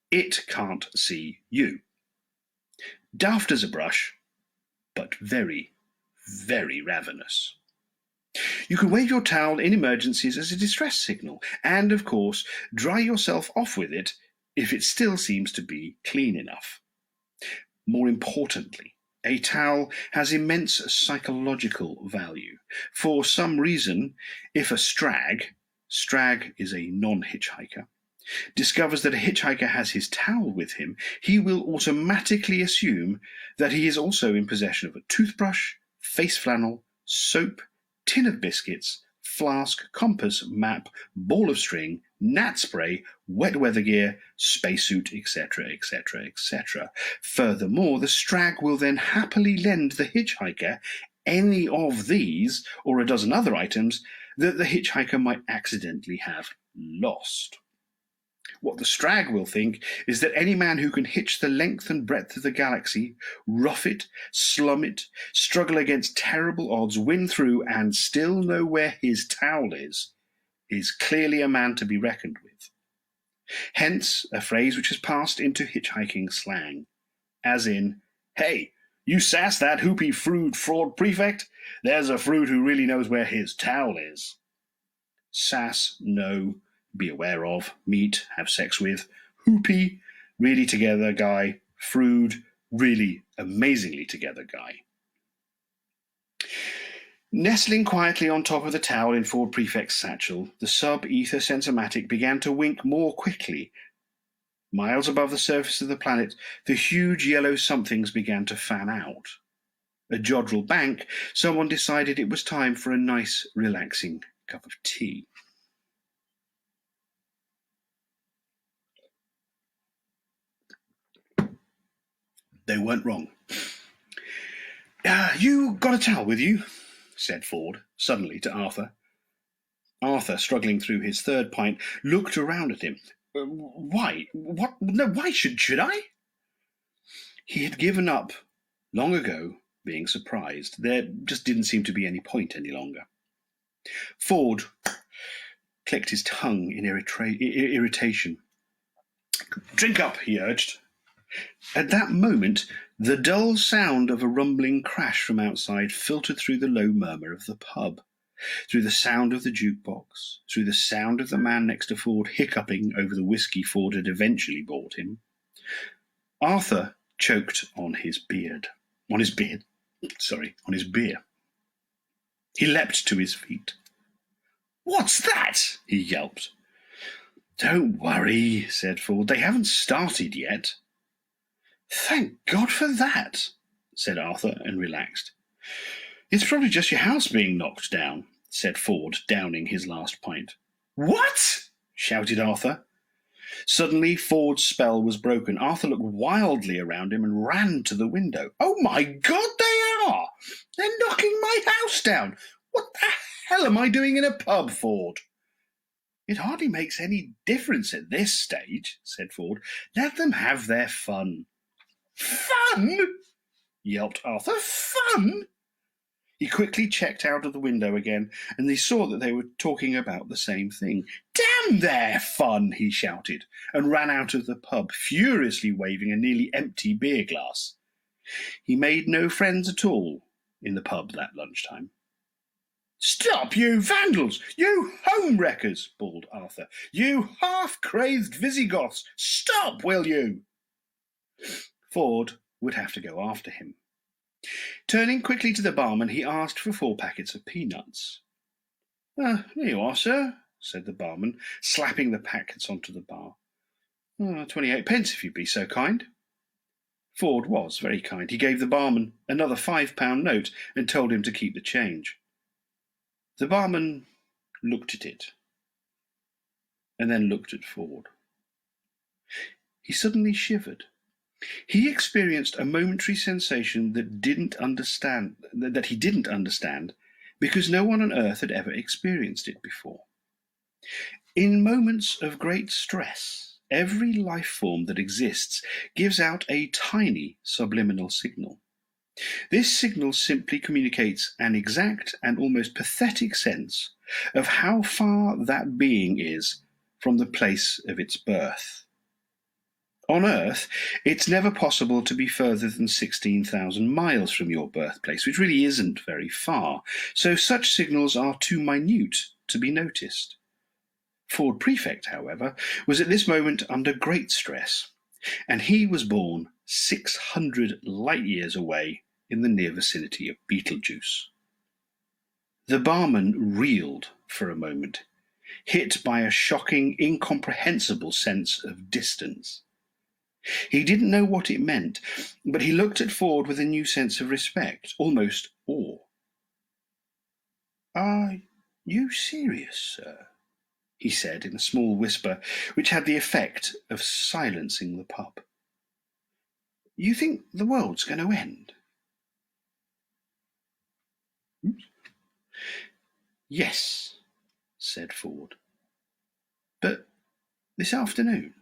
it can't see you. Daft as a brush, but very, very ravenous. You can wave your towel in emergencies as a distress signal, and, of course, dry yourself off with it if it still seems to be clean enough. More importantly, a towel has immense psychological value. For some reason, if a strag is a non-hitchhiker, discovers that a hitchhiker has his towel with him, he will automatically assume that he is also in possession of a toothbrush, face flannel, soap, tin of biscuits, flask, compass, map, ball of string, gnat spray, wet weather gear, spacesuit, etc., etc., etc. Furthermore, the strag will then happily lend the hitchhiker any of these or a dozen other items that the hitchhiker might accidentally have lost. What the strag will think is that any man who can hitch the length and breadth of the galaxy, rough it, slum it, struggle against terrible odds, win through, and still know where his towel is clearly a man to be reckoned with. hence a phrase which has passed into hitchhiking slang, as in, "Hey, you sass that hoopy fraud prefect? There's a fruit who really knows where his towel is." Sass, know, be aware of, meet, have sex with. Hoopy, really together guy. Frood, really amazingly together guy. Nestling quietly on top of the towel in Ford Prefect's satchel, the sub-ether sensomatic began to wink more quickly. Miles above the surface of the planet, the huge yellow somethings began to fan out. At Jodrell Bank, someone decided it was time for a nice, relaxing cup of tea. They weren't wrong. "You got a towel with you?" said Ford, suddenly to Arthur. Arthur, struggling through his third pint, looked around at him. Why? What? No, why should I?" He had given up long ago being surprised. There just didn't seem to be any point any longer. Ford clicked his tongue in irritation. "Drink up," he urged. At that moment, the dull sound of a rumbling crash from outside filtered through the low murmur of the pub, through the sound of the jukebox, through the sound of the man next to Ford hiccuping over the whiskey Ford had eventually bought him. Arthur choked on his beer. He leapt to his feet. "What's that?" he yelped. "Don't worry," said Ford. "They haven't started yet." "Thank God for that," said Arthur, and relaxed. "It's probably just your house being knocked down," said Ford, downing his last pint. "What?" shouted Arthur. Suddenly, Ford's spell was broken. Arthur looked wildly around him and ran to the window. "Oh my God, they are! They're knocking my house down! What the hell am I doing in a pub, Ford?" "It hardly makes any difference at this stage," said Ford. "Let them have their fun." "Fun?" yelped Arthur. "Fun?" He quickly checked out of the window again, and he saw that they were talking about the same thing. "Damn their fun!" he shouted, and ran out of the pub, furiously waving a nearly empty beer glass. He made no friends at all in the pub that lunchtime. "Stop, you vandals! You home-wreckers!" bawled Arthur. "You half-crazed Visigoths! Stop, will you?" Ford would have to go after him. Turning quickly to the barman, he asked for 4 packets of peanuts. "Here you are, sir," said the barman, slapping the packets onto the bar. 28 pence, if you'd be so kind." Ford was very kind. He gave the barman another £5 note and told him to keep the change. The barman looked at it, and then looked at Ford. He suddenly shivered. He experienced a momentary sensation that he didn't understand, because no one on earth had ever experienced it before. In moments of great stress, every life form that exists gives out a tiny subliminal signal. This signal simply communicates an exact and almost pathetic sense of how far that being is from the place of its birth. On Earth, it's never possible to be further than 16,000 miles from your birthplace, which really isn't very far, so such signals are too minute to be noticed. Ford Prefect, however, was at this moment under great stress, and he was born 600 light-years away in the near vicinity of Betelgeuse. The barman reeled for a moment, hit by a shocking, incomprehensible sense of distance. He didn't know what it meant, but he looked at Ford with a new sense of respect, almost awe. "Are you serious, sir?" he said in a small whisper, which had the effect of silencing the pub. "You think the world's going to end?" "Yes," said Ford. "But this afternoon?"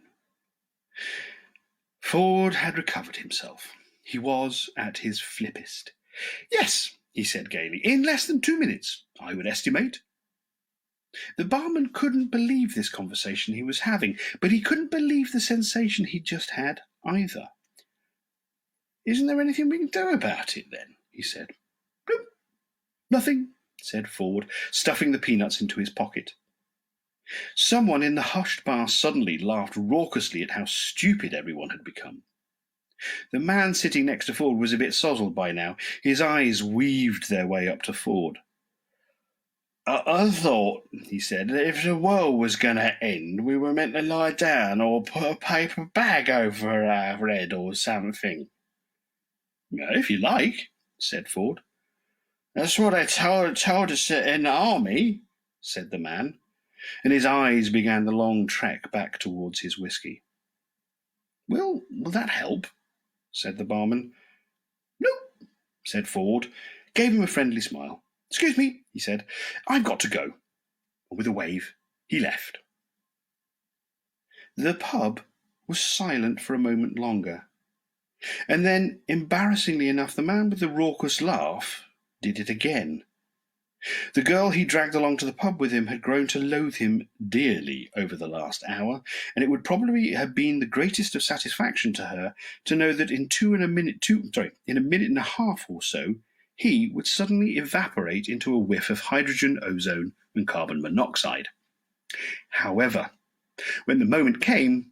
Ford had recovered himself. He was at his flippest. "Yes," he said gaily, "in less than 2 minutes, I would estimate." The barman couldn't believe this conversation he was having, but he couldn't believe the sensation he'd just had either. "Isn't there anything we can do about it, then?" he said. "Nope, nothing," said Ford, stuffing the peanuts into his pocket. Someone in the hushed bar suddenly laughed raucously at how stupid everyone had become. The man sitting next to Ford was a bit sozzled by now. His eyes weaved their way up to Ford. I thought," he said, "that if the world was going to end, we were meant to lie down or put a paper bag over our head or something." "If you like," said Ford. "That's what I told us in the army," said the man, and his eyes began the long trek back towards his whiskey. "Will that help?" said the barman. "Nope," said Ford, gave him a friendly smile. "Excuse me," he said, "I've got to go." And with a wave, he left. The pub was silent for a moment longer, and then, embarrassingly enough, the man with the raucous laugh did it again. The girl he dragged along to the pub with him had grown to loathe him dearly over the last hour, and it would probably have been the greatest of satisfaction to her to know that in a minute and a half or so, he would suddenly evaporate into a whiff of hydrogen, ozone, and carbon monoxide. However, when the moment came,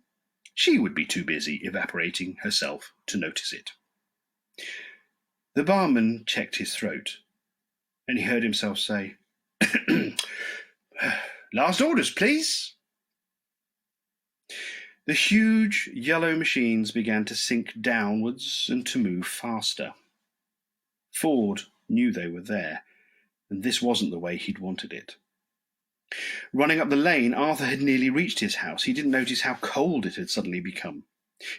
she would be too busy evaporating herself to notice it. The barman checked his throat, and he heard himself say, "Last orders, please." The huge yellow machines began to sink downwards and to move faster. Ford knew they were there, and this wasn't the way he'd wanted it. Running up the lane, Arthur had nearly reached his house. He didn't notice how cold it had suddenly become.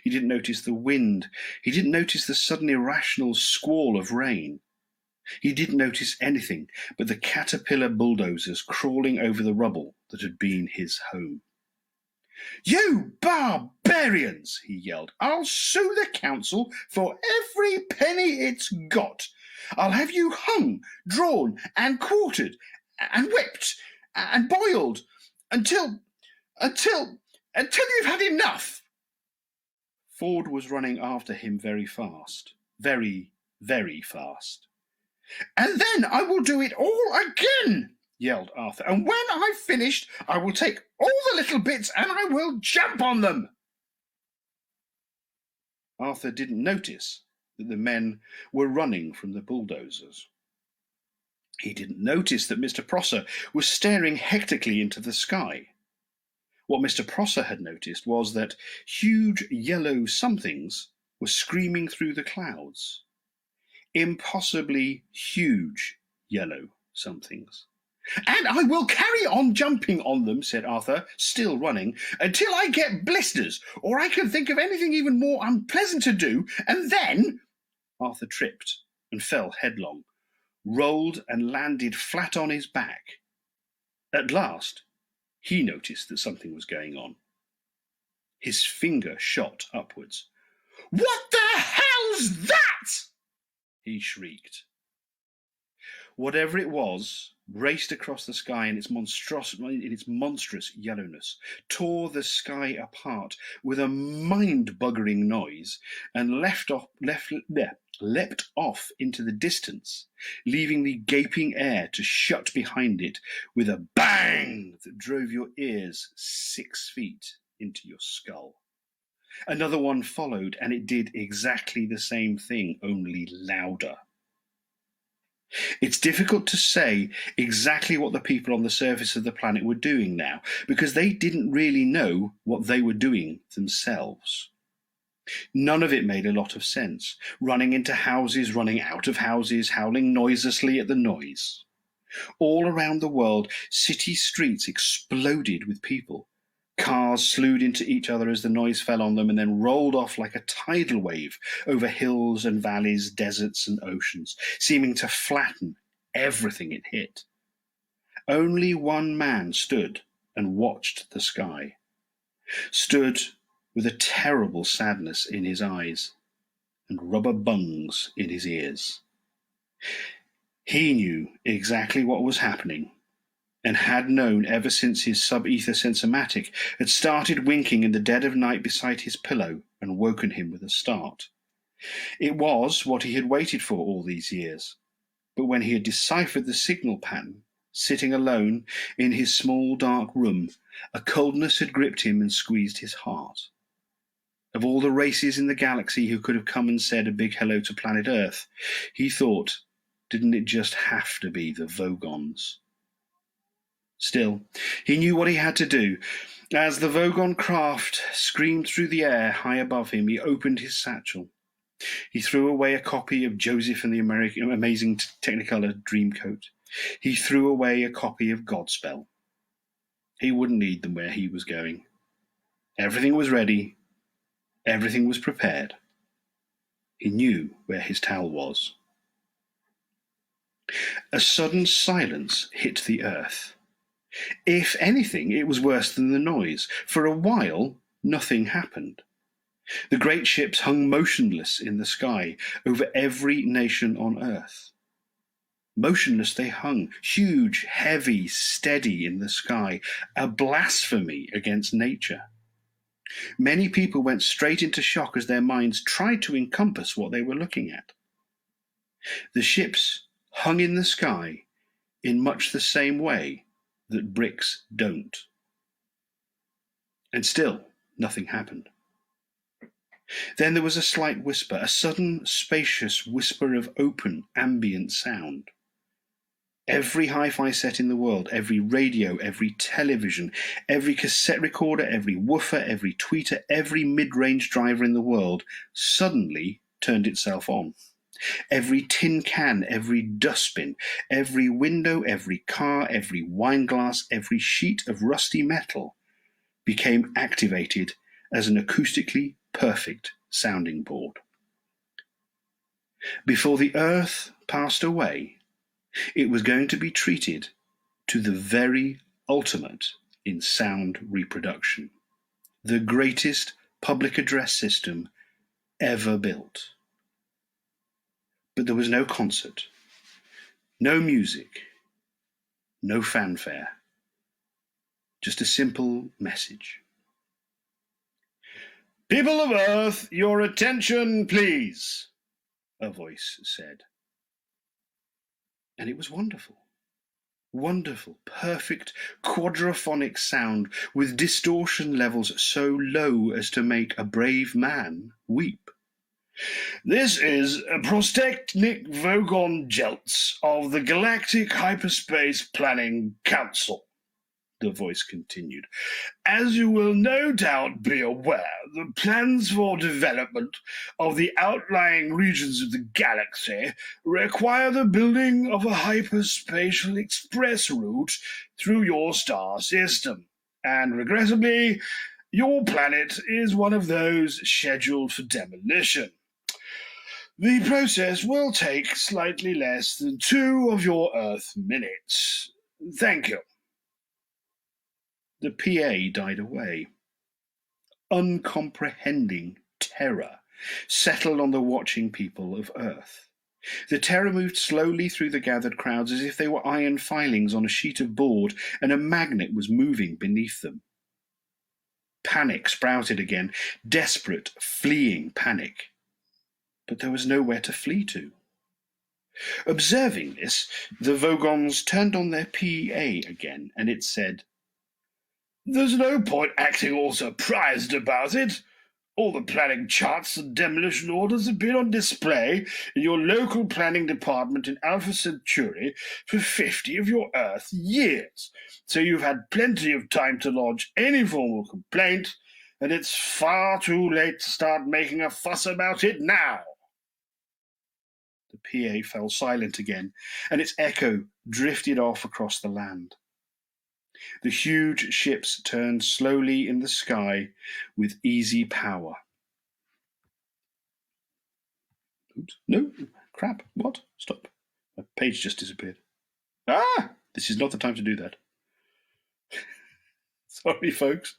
He didn't notice the wind. He didn't notice the sudden irrational squall of rain. He didn't notice anything but the caterpillar bulldozers crawling over the rubble that had been his home. "You barbarians!" he yelled. "I'll sue the council for every penny it's got. I'll have you hung, drawn, and quartered, and whipped, and boiled, until you've had enough." Ford was running after him very fast. Very, very fast. "And then I will do it all again," yelled Arthur. "And when I've finished, I will take all the little bits and I will jump on them." Arthur didn't notice that the men were running from the bulldozers. He didn't notice that Mr. Prosser was staring hectically into the sky. What Mr. Prosser had noticed was that huge yellow somethings were screaming through the clouds. Impossibly huge yellow somethings. "And I will carry on jumping on them," said Arthur, still running, "until I get blisters, or I can think of anything even more unpleasant to do, and then—" Arthur tripped and fell headlong, rolled and landed flat on his back. At last, he noticed that something was going on. His finger shot upwards. "What the hell's that?" he shrieked. Whatever it was raced across the sky in its monstrous yellowness, tore the sky apart with a mind-buggering noise, and leapt off into the distance, leaving the gaping air to shut behind it with a bang that drove your ears 6 feet into your skull. Another one followed, and it did exactly the same thing, only louder. It's difficult to say exactly what the people on the surface of the planet were doing now, because they didn't really know what they were doing themselves. None of it made a lot of sense. Running into houses, running out of houses, howling noiselessly at the noise. All around the world, city streets exploded with people. Cars slewed into each other as the noise fell on them and then rolled off like a tidal wave over hills and valleys, deserts and oceans, seeming to flatten everything it hit. Only one man stood and watched the sky. Stood with a terrible sadness in his eyes and rubber bungs in his ears. He knew exactly what was happening, and had known ever since his sub-ether sensomatic had started winking in the dead of night beside his pillow and woken him with a start. It was what he had waited for all these years, but when he had deciphered the signal pattern, sitting alone in his small dark room, a coldness had gripped him and squeezed his heart. Of all the races in the galaxy who could have come and said a big hello to planet Earth, he thought, didn't it just have to be the Vogons? Still, he knew what he had to do. As the Vogon craft screamed through the air high above him, he opened his satchel. He threw away a copy of Joseph and the Amazing Technicolor Dreamcoat. He threw away a copy of Godspell. He wouldn't need them where he was going. Everything was ready. Everything was prepared. He knew where his towel was. A sudden silence hit the earth. If anything, it was worse than the noise. For a while, nothing happened. The great ships hung motionless in the sky over every nation on Earth. Motionless they hung, huge, heavy, steady in the sky, a blasphemy against nature. Many people went straight into shock as their minds tried to encompass what they were looking at. The ships hung in the sky in much the same way that bricks don't. And still, nothing happened. Then there was a slight whisper, a sudden, spacious whisper of open, ambient sound. Every hi-fi set in the world, every radio, every television, every cassette recorder, every woofer, every tweeter, every mid-range driver in the world suddenly turned itself on. Every tin can, every dustbin, every window, every car, every wine glass, every sheet of rusty metal became activated as an acoustically perfect sounding board. Before the Earth passed away, it was going to be treated to the very ultimate in sound reproduction, the greatest public address system ever built. But there was no concert, no music, no fanfare, just a simple message. "People of Earth, your attention, please," a voice said. And it was wonderful. Wonderful, perfect, quadraphonic sound with distortion levels so low as to make a brave man weep. "This is Prostechnik Vogon Jeltz of the Galactic Hyperspace Planning Council," the voice continued. "As you will no doubt be aware, the plans for development of the outlying regions of the galaxy require the building of a hyperspatial express route through your star system, and regrettably, your planet is one of those scheduled for demolition. The process will take slightly less than 2 of your Earth minutes. Thank you." The PA died away. Uncomprehending terror settled on the watching people of Earth. The terror moved slowly through the gathered crowds as if they were iron filings on a sheet of board and a magnet was moving beneath them. Panic sprouted again, desperate, fleeing panic. But there was nowhere to flee to. Observing this, the Vogons turned on their PA again, and it said, "There's no point acting all surprised about it. All the planning charts and demolition orders have been on display in your local planning department in Alpha Centauri for 50 of your Earth years, so you've had plenty of time to lodge any formal complaint, and it's far too late to start making a fuss about it now." The PA fell silent again, and its echo drifted off across the land. The huge ships turned slowly in the sky with easy power. Oops, no, crap, what? Stop. My page just disappeared. This is not the time to do that. Sorry, folks.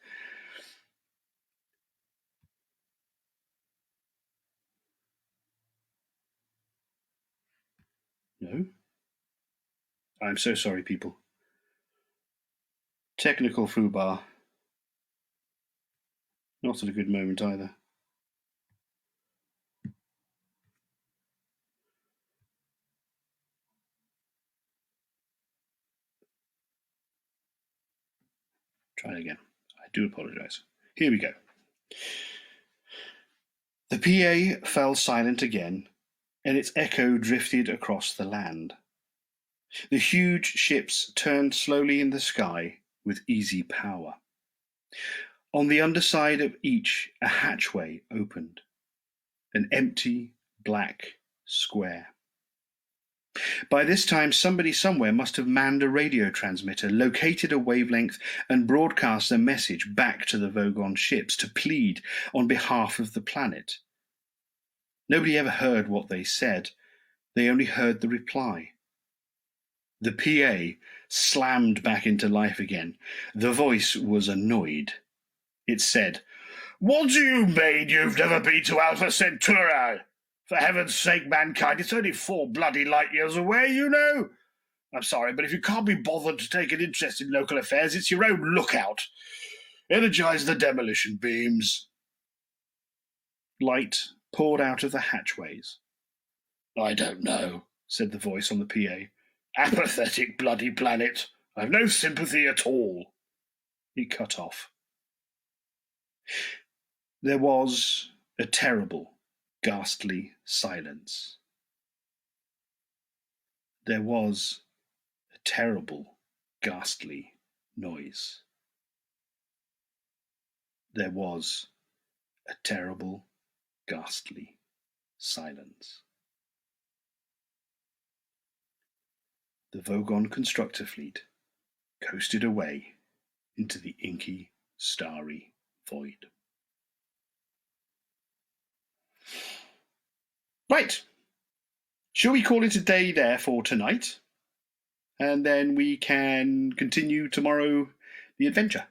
No. I'm so sorry, people. Technical foobar. Not at a good moment either. Try again. I do apologise. Here we go. The PA fell silent again, and its echo drifted across the land. The huge ships turned slowly in the sky with easy power. On the underside of each, a hatchway opened, an empty, black square. By this time, somebody somewhere must have manned a radio transmitter, located a wavelength, and broadcast a message back to the Vogon ships to plead on behalf of the planet. Nobody ever heard what they said. They only heard the reply. The PA slammed back into life again. The voice was annoyed. It said, "What do you mean you've never been to Alpha Centauri? For heaven's sake, mankind, it's only 4 bloody light years away, you know. I'm sorry, but if you can't be bothered to take an interest in local affairs, it's your own lookout. Energize the demolition beams." Light poured out of the hatchways. "I don't know," said the voice on the PA. "Apathetic bloody planet. I've no sympathy at all." It cut off. There was a terrible, ghastly silence. There was a terrible, ghastly noise. There was a terrible, ghastly silence. The Vogon constructor fleet coasted away into the inky, starry void. Right. Shall we call it a day there for tonight? And then we can continue tomorrow the adventure.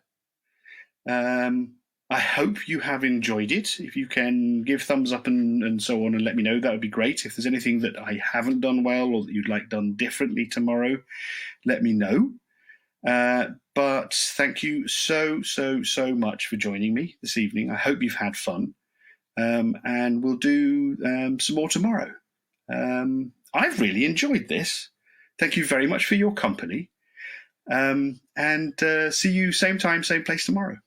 I hope you have enjoyed it. If you can give thumbs up and so on and let me know, that would be great. If there's anything that I haven't done well or that you'd like done differently tomorrow, let me know. But thank you so much for joining me this evening. I hope you've had fun. And we'll do some more tomorrow. I've really enjoyed this. Thank you very much for your company. And see you same time, same place tomorrow.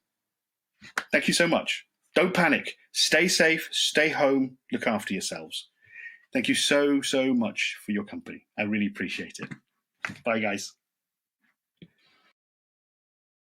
Thank you so much. Don't panic. Stay safe, stay home, look after yourselves. Thank you so much for your company. I really appreciate it. Bye, guys.